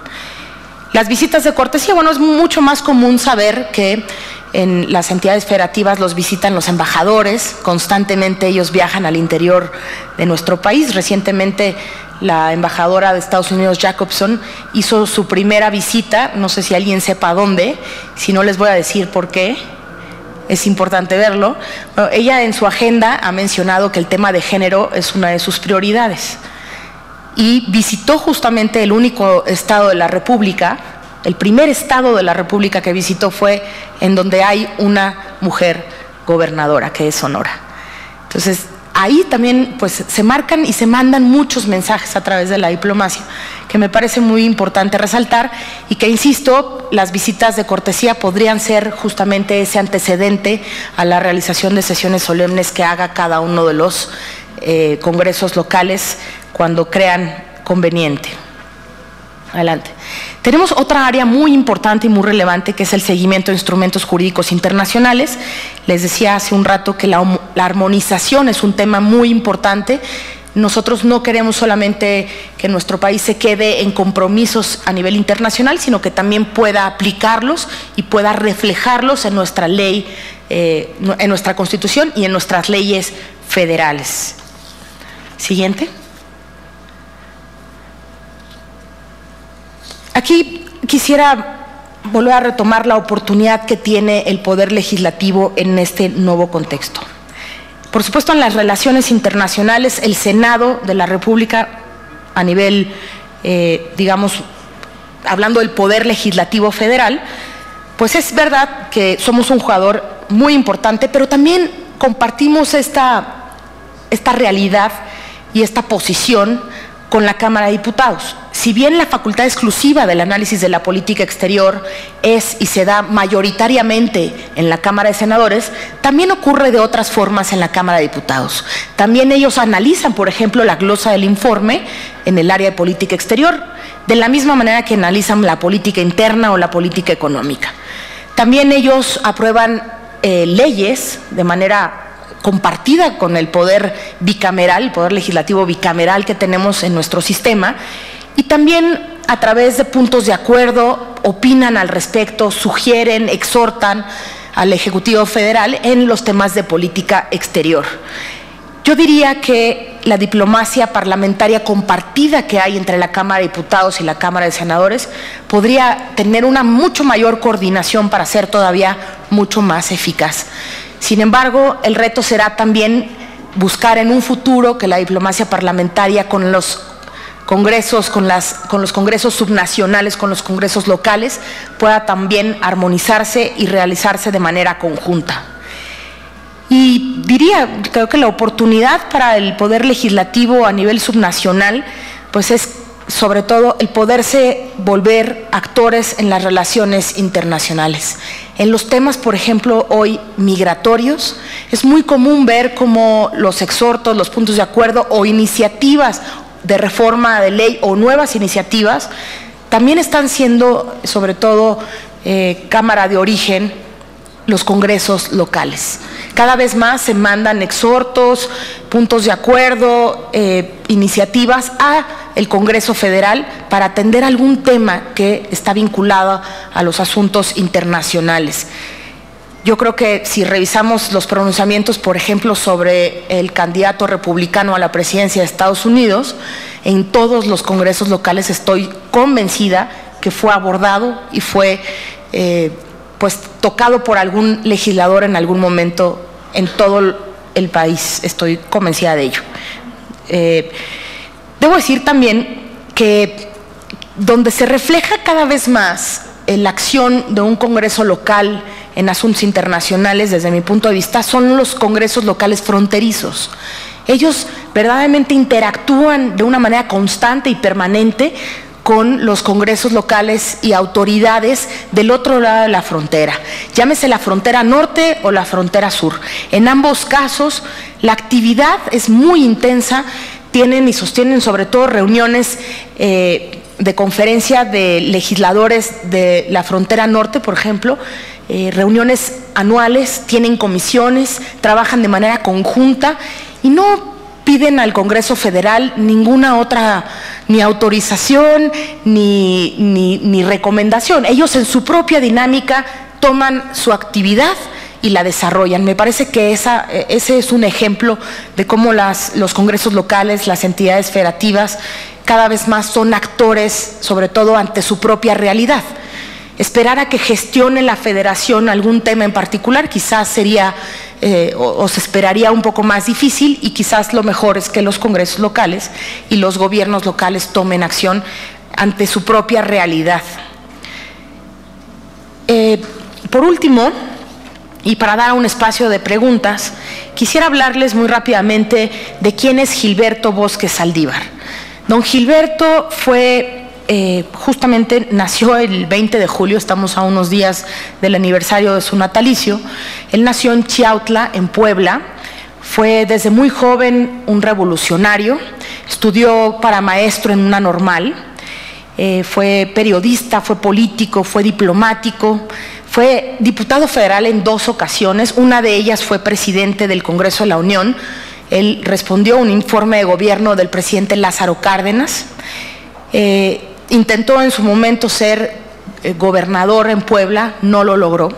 Las visitas de cortesía, bueno, es mucho más común saber que en las entidades federativas los visitan los embajadores, constantemente ellos viajan al interior de nuestro país. Recientemente la embajadora de Estados Unidos, Jacobson, hizo su primera visita, no sé si alguien sepa dónde, si no les voy a decir por qué, es importante verlo. Bueno, ella en su agenda ha mencionado que el tema de género es una de sus prioridades. Y visitó justamente el único estado de la República, el primer estado de la República que visitó fue en donde hay una mujer gobernadora, que es Sonora. Entonces, ahí también pues se marcan y se mandan muchos mensajes a través de la diplomacia, que me parece muy importante resaltar y que, insisto, las visitas de cortesía podrían ser justamente ese antecedente a la realización de sesiones solemnes que haga cada uno de los congresos locales cuando crean conveniente. Adelante. Tenemos otra área muy importante y muy relevante, que es el seguimiento de instrumentos jurídicos internacionales. Les decía hace un rato que la armonización es un tema muy importante. Nosotros no queremos solamente que nuestro país se quede en compromisos a nivel internacional, sino que también pueda aplicarlos y pueda reflejarlos en nuestra ley, en nuestra Constitución y en nuestras leyes federales. Siguiente. Aquí quisiera volver a retomar la oportunidad que tiene el Poder Legislativo en este nuevo contexto. Por supuesto, en las relaciones internacionales, el Senado de la República, a nivel, digamos, hablando del Poder Legislativo Federal, pues es verdad que somos un jugador muy importante, pero también compartimos esta realidad y esta posición con la Cámara de Diputados. Si bien la facultad exclusiva del análisis de la política exterior es y se da mayoritariamente en la Cámara de Senadores, también ocurre de otras formas en la Cámara de Diputados. También ellos analizan, por ejemplo, la glosa del informe en el área de política exterior, de la misma manera que analizan la política interna o la política económica. También ellos aprueban leyes de manera compartida con el poder bicameral, el poder legislativo bicameral que tenemos en nuestro sistema, y también a través de puntos de acuerdo opinan al respecto, sugieren, exhortan al Ejecutivo Federal en los temas de política exterior. Yo diría que la diplomacia parlamentaria compartida que hay entre la Cámara de Diputados y la Cámara de Senadores podría tener una mucho mayor coordinación para ser todavía mucho más eficaz. Sin embargo, el reto será también buscar en un futuro que la diplomacia parlamentaria con los congresos, con los congresos subnacionales, con los congresos locales, pueda también armonizarse y realizarse de manera conjunta. Y creo que la oportunidad para el Poder Legislativo a nivel subnacional, pues es sobre todo el poderse volver actores en las relaciones internacionales. En los temas, por ejemplo, hoy migratorios, es muy común ver cómo los exhortos, los puntos de acuerdo o iniciativas de reforma de ley o nuevas iniciativas también están siendo, sobre todo, cámara de origen, los congresos locales. Cada vez más se mandan exhortos, puntos de acuerdo, iniciativas a el Congreso Federal para atender algún tema que está vinculado a los asuntos internacionales. Yo creo que si revisamos los pronunciamientos, por ejemplo, sobre el candidato republicano a la presidencia de Estados Unidos, en todos los congresos locales estoy convencida que fue abordado y fue pues tocado por algún legislador en algún momento en todo el país. Estoy convencida de ello. Debo decir también que donde se refleja cada vez más la acción de un congreso local en asuntos internacionales, desde mi punto de vista, son los congresos locales fronterizos. Ellos verdaderamente interactúan de una manera constante y permanente con los congresos locales y autoridades del otro lado de la frontera, llámese la frontera norte o la frontera sur. En ambos casos, la actividad es muy intensa, tienen y sostienen sobre todo reuniones de conferencia de legisladores de la frontera norte, por ejemplo, reuniones anuales, tienen comisiones, trabajan de manera conjunta y no piden al Congreso Federal ninguna otra, ni autorización, ni recomendación. Ellos en su propia dinámica toman su actividad y la desarrollan. Me parece que ese es un ejemplo de cómo los congresos locales, las entidades federativas, cada vez más son actores, sobre todo ante su propia realidad. Esperar a que gestione la federación algún tema en particular quizás sería o se esperaría un poco más difícil, y quizás lo mejor es que los congresos locales y los gobiernos locales tomen acción ante su propia realidad. Por último, y para dar un espacio de preguntas, quisiera hablarles muy rápidamente de quién es Gilberto Bosques Saldívar. Don Gilberto justamente nació el 20 de julio, estamos a unos días del aniversario de su natalicio. Él nació en Chiautla, en Puebla. Fue desde muy joven un revolucionario, estudió para maestro en una normal, fue periodista, fue político, fue diplomático, fue diputado federal en 2 ocasiones, una de ellas fue presidente del Congreso de la Unión. Él respondió a un informe de gobierno del presidente Lázaro Cárdenas, intentó en su momento ser gobernador en Puebla, no lo logró.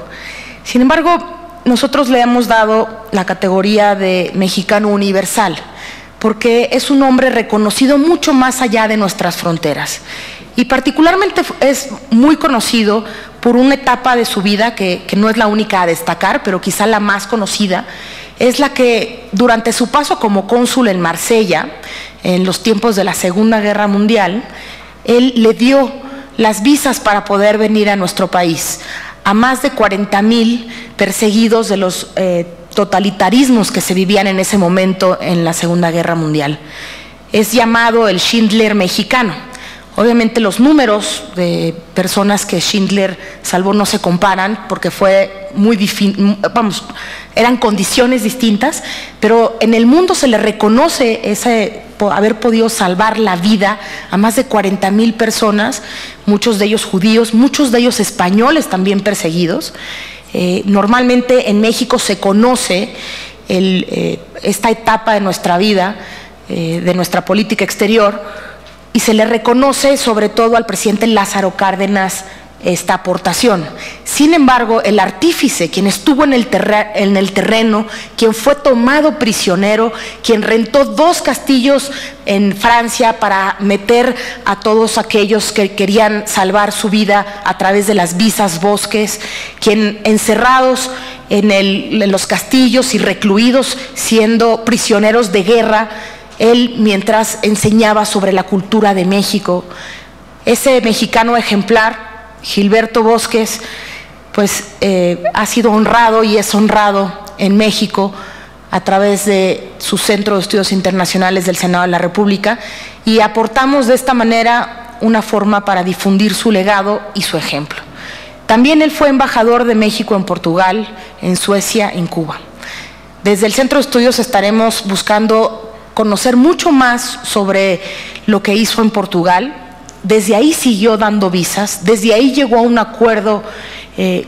Sin embargo, nosotros le hemos dado la categoría de mexicano universal, porque es un hombre reconocido mucho más allá de nuestras fronteras. Y particularmente es muy conocido por una etapa de su vida que no es la única a destacar, pero quizá la más conocida, es la que durante su paso como cónsul en Marsella, en los tiempos de la Segunda Guerra Mundial, él le dio las visas para poder venir a nuestro país a más de 40,000 perseguidos de los totalitarismos que se vivían en ese momento en la Segunda Guerra Mundial. Es llamado el Schindler mexicano. Obviamente los números de personas que Schindler salvó no se comparan porque fue muy difícil, eran condiciones distintas, pero en el mundo se le reconoce haber podido salvar la vida a más de 40,000 personas, muchos de ellos judíos, muchos de ellos españoles también perseguidos. Normalmente en México se conoce esta etapa de nuestra vida, de nuestra política exterior, y se le reconoce sobre todo al presidente Lázaro Cárdenas esta aportación. Sin embargo, el artífice, quien estuvo en el terreno, quien fue tomado prisionero, quien rentó 2 castillos en Francia para meter a todos aquellos que querían salvar su vida a través de las visas Bosques, quien encerrados en los castillos y recluidos siendo prisioneros de guerra, él mientras enseñaba sobre la cultura de México. Ese mexicano ejemplar, Gilberto Bosques, pues ha sido honrado y es honrado en México a través de su Centro de Estudios Internacionales del Senado de la República, y aportamos de esta manera una forma para difundir su legado y su ejemplo. También él fue embajador de México en Portugal, en Suecia, en Cuba. Desde el Centro de Estudios estaremos buscando conocer mucho más sobre lo que hizo en Portugal. Desde ahí siguió dando visas, desde ahí llegó a un acuerdo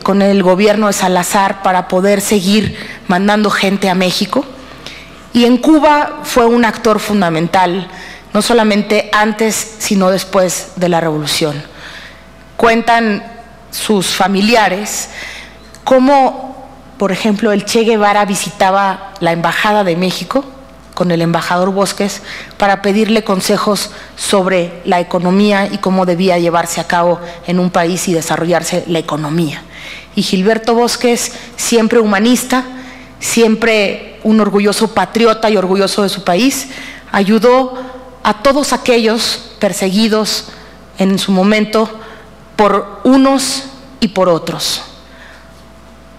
con el gobierno de Salazar para poder seguir mandando gente a México. Y en Cuba fue un actor fundamental, no solamente antes, sino después de la revolución. Cuentan sus familiares cómo, por ejemplo, el Che Guevara visitaba la Embajada de México con el embajador Bosques para pedirle consejos sobre la economía y cómo debía llevarse a cabo en un país y desarrollarse la economía. Y Gilberto Bosques, siempre humanista, siempre un orgulloso patriota y orgulloso de su país, ayudó a todos aquellos perseguidos en su momento por unos y por otros.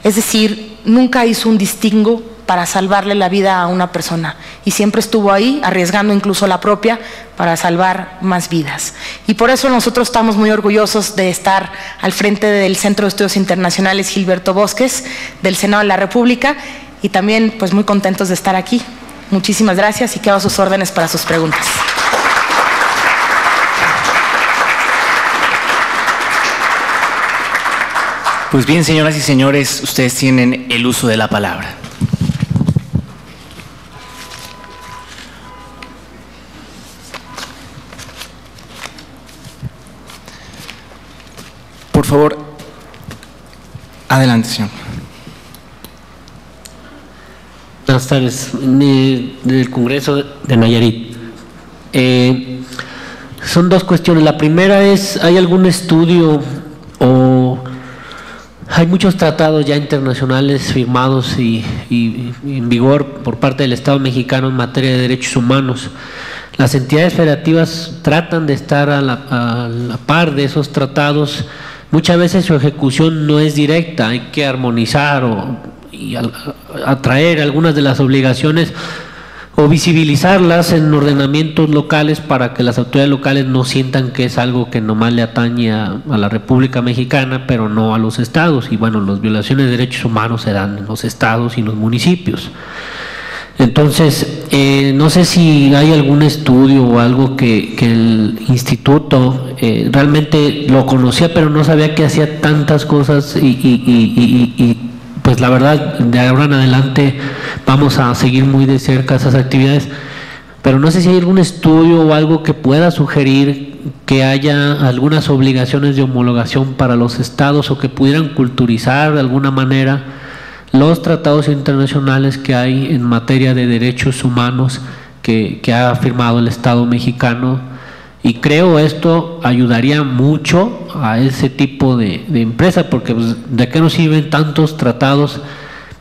Es decir, nunca hizo un distingo para salvarle la vida a una persona y siempre estuvo ahí, arriesgando incluso la propia para salvar más vidas. Y por eso nosotros estamos muy orgullosos de estar al frente del Centro de Estudios Internacionales Gilberto Bosques, del Senado de la República, y también pues muy contentos de estar aquí. Muchísimas gracias y quedo a sus órdenes para sus preguntas. Pues bien, señoras y señores, ustedes tienen el uso de la palabra. Por favor, adelante, señor. Buenas tardes, del Congreso de Nayarit. Son 2 cuestiones. La primera es, ¿hay algún estudio o hay muchos tratados ya internacionales firmados y en vigor por parte del Estado mexicano en materia de derechos humanos? Las entidades federativas tratan de estar a la par de esos tratados. Muchas veces su ejecución no es directa, hay que armonizar y atraer algunas de las obligaciones o visibilizarlas en ordenamientos locales para que las autoridades locales no sientan que es algo que nomás le atañe a la República Mexicana, pero no a los estados. Y bueno, las violaciones de derechos humanos se dan en los estados y en los municipios. Entonces, no sé si hay algún estudio o algo que el instituto realmente lo conocía, pero no sabía que hacía tantas cosas y pues la verdad, de ahora en adelante vamos a seguir muy de cerca esas actividades, pero no sé si hay algún estudio o algo que pueda sugerir que haya algunas obligaciones de homologación para los estados o que pudieran culturizar de alguna manera los tratados internacionales que hay en materia de derechos humanos que ha firmado el Estado mexicano. Y creo esto ayudaría mucho a ese tipo de empresa, porque pues, ¿de qué nos sirven tantos tratados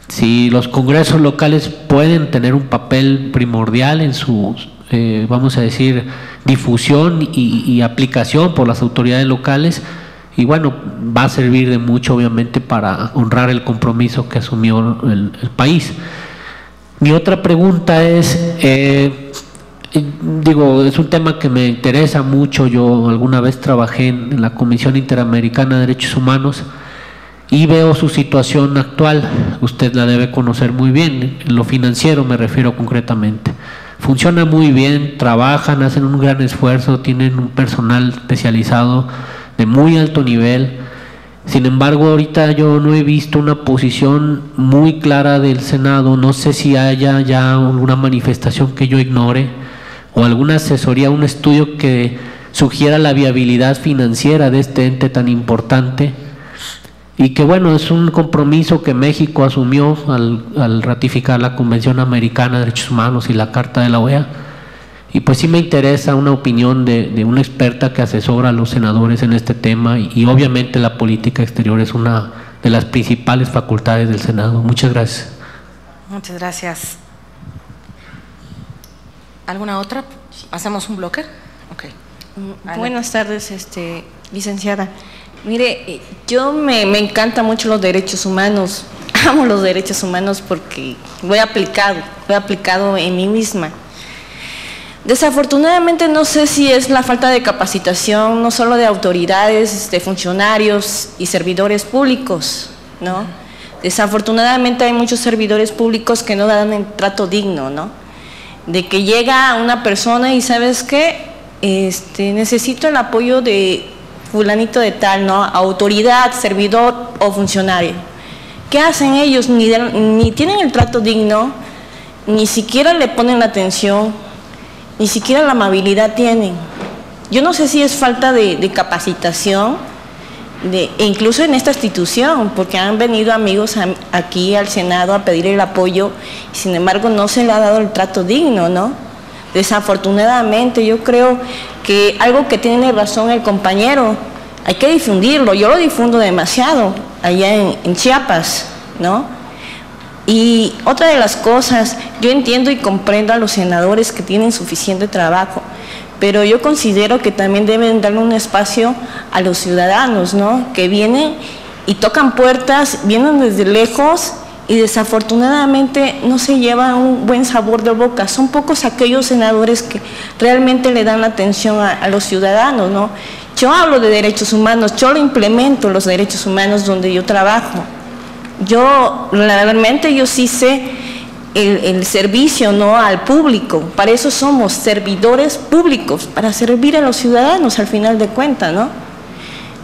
si los congresos locales pueden tener un papel primordial en su, vamos a decir, difusión y aplicación por las autoridades locales? Y bueno, va a servir de mucho obviamente para honrar el compromiso que asumió el país. Mi otra pregunta es, digo, es un tema que me interesa mucho. Yo alguna vez trabajé en la Comisión Interamericana de Derechos Humanos y veo su situación actual. Usted la debe conocer muy bien, en lo financiero me refiero concretamente. Funciona muy bien, trabajan, hacen un gran esfuerzo, tienen un personal especializado de muy alto nivel. Sin embargo, ahorita yo no he visto una posición muy clara del Senado. No sé si haya ya alguna manifestación que yo ignore o alguna asesoría, un estudio que sugiera la viabilidad financiera de este ente tan importante, y que bueno, es un compromiso que México asumió al ratificar la Convención Americana de Derechos Humanos y la Carta de la OEA. Y pues sí me interesa una opinión de una experta que asesora a los senadores en este tema, y obviamente la política exterior es una de las principales facultades del Senado. Muchas gracias. Muchas gracias. ¿Alguna otra? ¿Hacemos un bloque? Okay. Buenas tardes, licenciada. Mire, yo me encanta mucho los derechos humanos, amo los derechos humanos porque lo he aplicado en mí misma. Desafortunadamente no sé si es la falta de capacitación, no solo de autoridades, de funcionarios y servidores públicos, ¿no? Desafortunadamente hay muchos servidores públicos que no dan el trato digno, ¿no? De que llega una persona y ¿sabes qué? Necesito el apoyo de fulanito de tal, ¿no? Autoridad, servidor o funcionario. ¿Qué hacen ellos? Ni tienen el trato digno, ni siquiera le ponen la atención, ni siquiera la amabilidad tienen. Yo no sé si es falta de capacitación, e incluso en esta institución, porque han venido amigos aquí al Senado a pedir el apoyo y sin embargo no se le ha dado el trato digno, ¿no? Desafortunadamente yo creo que algo que tiene razón el compañero, hay que difundirlo. Yo lo difundo demasiado allá en Chiapas, ¿no? Y otra de las cosas, yo entiendo y comprendo a los senadores que tienen suficiente trabajo, pero yo considero que también deben darle un espacio a los ciudadanos, ¿no? Que vienen y tocan puertas, vienen desde lejos y desafortunadamente no se llevan un buen sabor de boca. Son pocos aquellos senadores que realmente le dan atención a los ciudadanos, ¿no? Yo hablo de derechos humanos, yo lo implemento los derechos humanos donde yo trabajo. Yo, realmente yo sí sé el servicio, ¿no? Al público. Para eso somos servidores públicos, para servir a los ciudadanos al final de cuentas, ¿no?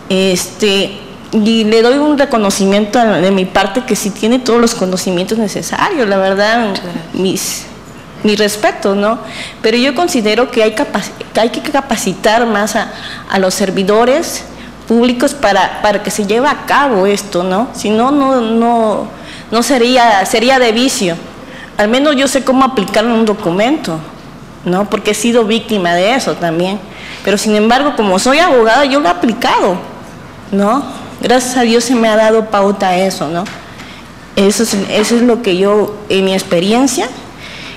Y le doy un reconocimiento de mi parte que sí tiene todos los conocimientos necesarios, la verdad, mi respeto, ¿no? Pero yo considero que hay que capacitar más a los servidores públicos para que se lleve a cabo esto, ¿no? Si no, no sería de vicio. Al menos yo sé cómo aplicarlo en un documento, ¿no? Porque he sido víctima de eso también. Pero sin embargo, como soy abogada, yo lo he aplicado, ¿no? Gracias a Dios se me ha dado pauta a eso, ¿no? Eso es lo que yo, en mi experiencia,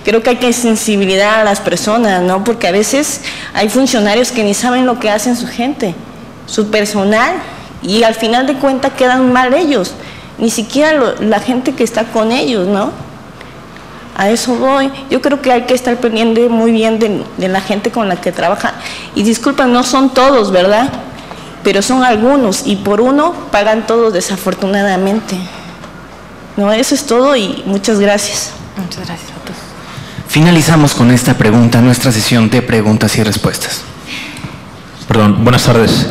creo que hay que sensibilizar a las personas, ¿no? Porque a veces hay funcionarios que ni saben lo que hacen su gente, su personal, y al final de cuentas quedan mal ellos. ni siquiera la gente que está con ellos, ¿no? A eso voy. Yo creo que hay que estar pendiente muy bien de la gente con la que trabaja. Y disculpen, no son todos, ¿verdad? Pero son algunos, y por uno pagan todos, desafortunadamente. No, eso es todo y muchas gracias. Muchas gracias a todos. Finalizamos con esta pregunta, nuestra sesión de preguntas y respuestas. Perdón, buenas tardes.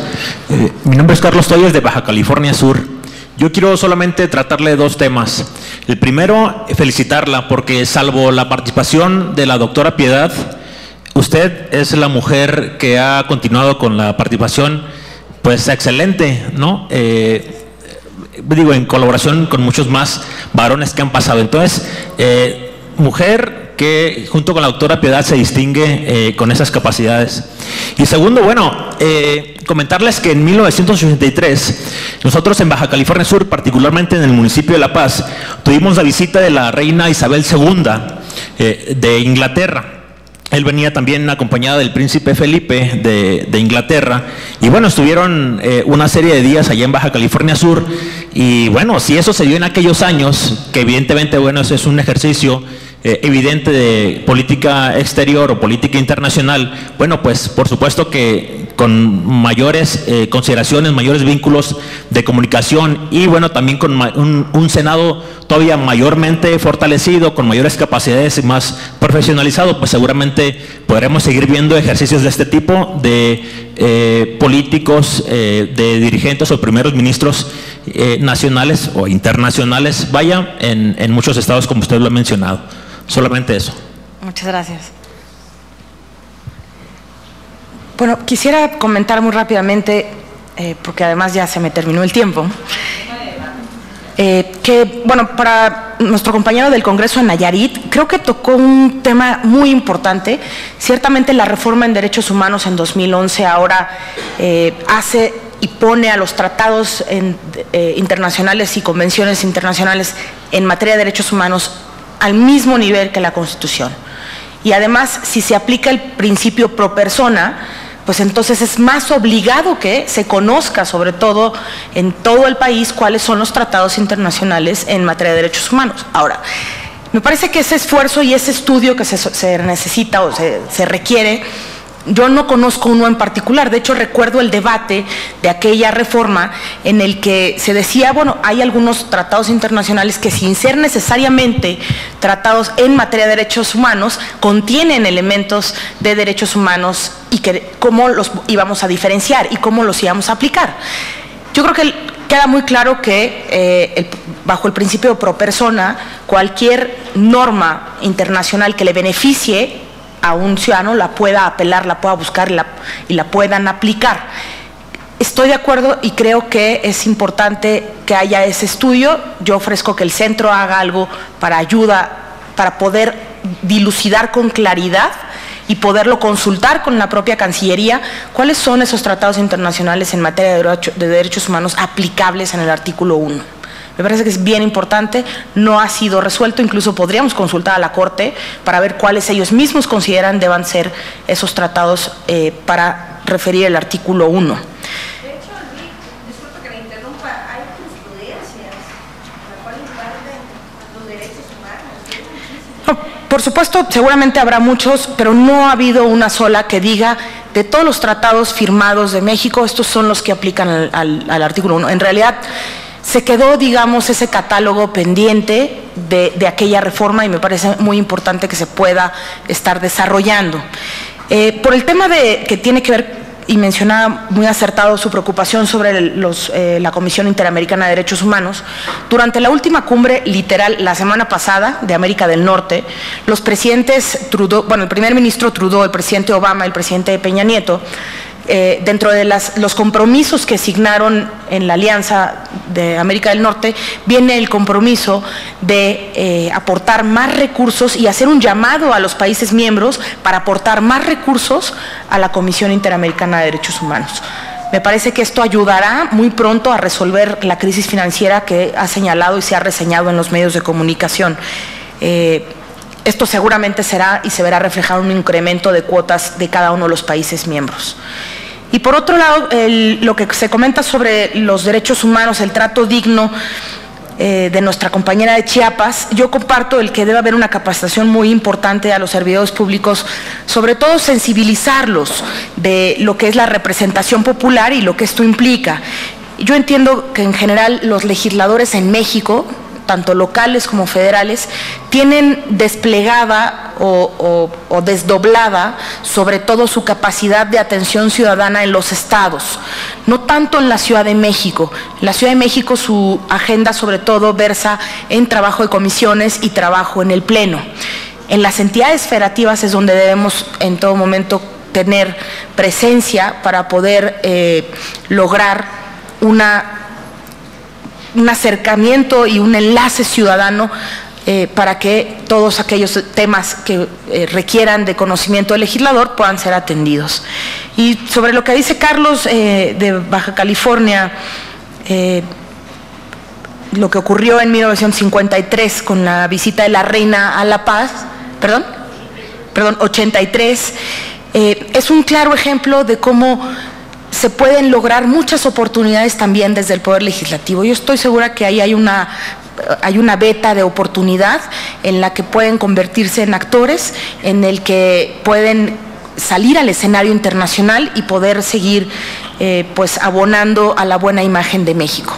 Mi nombre es Carlos Toyes, de Baja California Sur. Yo quiero solamente tratarle dos temas. El primero, felicitarla, porque salvo la participación de la doctora Piedad, usted es la mujer que ha continuado con la participación, pues excelente, ¿no? Digo, en colaboración con muchos más varones que han pasado. Entonces, mujer que junto con la doctora Piedad se distingue con esas capacidades. Y segundo, bueno, comentarles que en 1983, nosotros en Baja California Sur, particularmente en el municipio de La Paz, tuvimos la visita de la reina Isabel II de Inglaterra. Él venía también acompañado del príncipe Felipe de Inglaterra, y bueno, estuvieron una serie de días allá en Baja California Sur. Y bueno, si eso se dio en aquellos años, que evidentemente, bueno, eso es un ejercicio evidente de política exterior o política internacional, bueno, pues por supuesto que con mayores consideraciones, mayores vínculos de comunicación, y bueno, también con un Senado todavía mayormente fortalecido, con mayores capacidades y más profesionalizado, pues seguramente podremos seguir viendo ejercicios de este tipo de políticos, de dirigentes o primeros ministros nacionales o internacionales, vaya, en muchos estados, como usted lo ha mencionado. Solamente eso. Muchas gracias. Bueno, quisiera comentar muy rápidamente, porque además ya se me terminó el tiempo, que, bueno, para nuestro compañero del Congreso en Nayarit, creo que tocó un tema muy importante. Ciertamente la reforma en derechos humanos en 2011 ahora hace y pone a los tratados internacionales y convenciones internacionales en materia de derechos humanos al mismo nivel que la Constitución. Y además, si se aplica el principio pro persona, pues entonces es más obligado que se conozca, sobre todo en todo el país, cuáles son los tratados internacionales en materia de derechos humanos. Ahora, me parece que ese esfuerzo y ese estudio que se necesita o se requiere, yo no conozco uno en particular. De hecho, recuerdo el debate de aquella reforma en el que se decía, bueno, hay algunos tratados internacionales que, sin ser necesariamente tratados en materia de derechos humanos, contienen elementos de derechos humanos, y que cómo los íbamos a diferenciar y cómo los íbamos a aplicar. Yo creo que queda muy claro que bajo el principio pro persona, cualquier norma internacional que le beneficie a un ciudadano la pueda apelar, la pueda buscar y la puedan aplicar. Estoy de acuerdo y creo que es importante que haya ese estudio. Yo ofrezco que el centro haga algo para poder dilucidar con claridad y poderlo consultar con la propia Cancillería cuáles son esos tratados internacionales en materia de derechos humanos aplicables en el artículo 1. Me parece que es bien importante, no ha sido resuelto, incluso podríamos consultar a la Corte para ver cuáles ellos mismos consideran deban ser esos tratados para referir el artículo 1. De hecho, disculpe que me interrumpa, hay jurisprudencias la cual imparten los derechos humanos. No, por supuesto, seguramente habrá muchos, pero no ha habido una sola que diga de todos los tratados firmados de México, estos son los que aplican al artículo 1. En realidad, se quedó, digamos, ese catálogo pendiente de aquella reforma, y me parece muy importante que se pueda estar desarrollando. Por el tema que tiene que ver, y mencionaba muy acertado su preocupación sobre la Comisión Interamericana de Derechos Humanos, durante la última cumbre, literal, la semana pasada, de América del Norte, los presidentes Trudeau, bueno, el primer ministro Trudeau, el presidente Obama, el presidente Peña Nieto, dentro de los compromisos que signaron en la Alianza de América del Norte, viene el compromiso de aportar más recursos y hacer un llamado a los países miembros para aportar más recursos a la Comisión Interamericana de Derechos Humanos. Me parece que esto ayudará muy pronto a resolver la crisis financiera que ha señalado y se ha reseñado en los medios de comunicación. Esto seguramente será y se verá reflejado en un incremento de cuotas de cada uno de los países miembros. Y por otro lado, lo que se comenta sobre los derechos humanos, el trato digno, de nuestra compañera de Chiapas, yo comparto el que debe haber una capacitación muy importante a los servidores públicos, sobre todo sensibilizarlos de lo que es la representación popular y lo que esto implica. Yo entiendo que en general los legisladores en México, tanto locales como federales, tienen desplegada o desdoblada sobre todo su capacidad de atención ciudadana en los estados, no tanto en la Ciudad de México. En la Ciudad de México su agenda sobre todo versa en trabajo de comisiones y trabajo en el Pleno. En las entidades federativas es donde debemos en todo momento tener presencia para poder lograr un acercamiento y un enlace ciudadano para que todos aquellos temas que requieran de conocimiento del legislador puedan ser atendidos. Y sobre lo que dice Carlos de Baja California, lo que ocurrió en 1953 con la visita de la reina a La Paz, 83, es un claro ejemplo de cómo se pueden lograr muchas oportunidades también desde el Poder Legislativo. Yo estoy segura que ahí hay una veta de oportunidad en la que pueden convertirse en actores, en el que pueden salir al escenario internacional y poder seguir pues abonando a la buena imagen de México.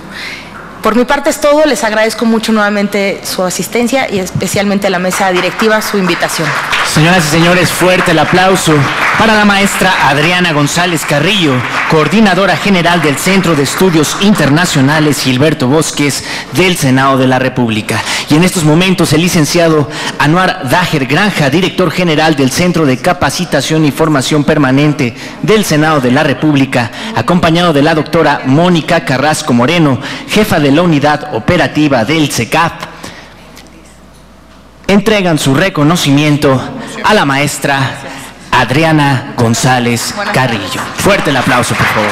Por mi parte es todo, les agradezco mucho nuevamente su asistencia y especialmente a la mesa directiva su invitación. Señoras y señores, fuerte el aplauso para la maestra Adriana González Carrillo, coordinadora general del Centro de Estudios Internacionales Gilberto Bosques del Senado de la República. Y en estos momentos el licenciado Anuar Daher Granja, director general del Centro de Capacitación y Formación Permanente del Senado de la República, acompañado de la doctora Mónica Carrasco Moreno, jefa de la unidad operativa del CECAP, entregan su reconocimiento a la maestra Adriana González Carrillo. Fuerte el aplauso, por favor.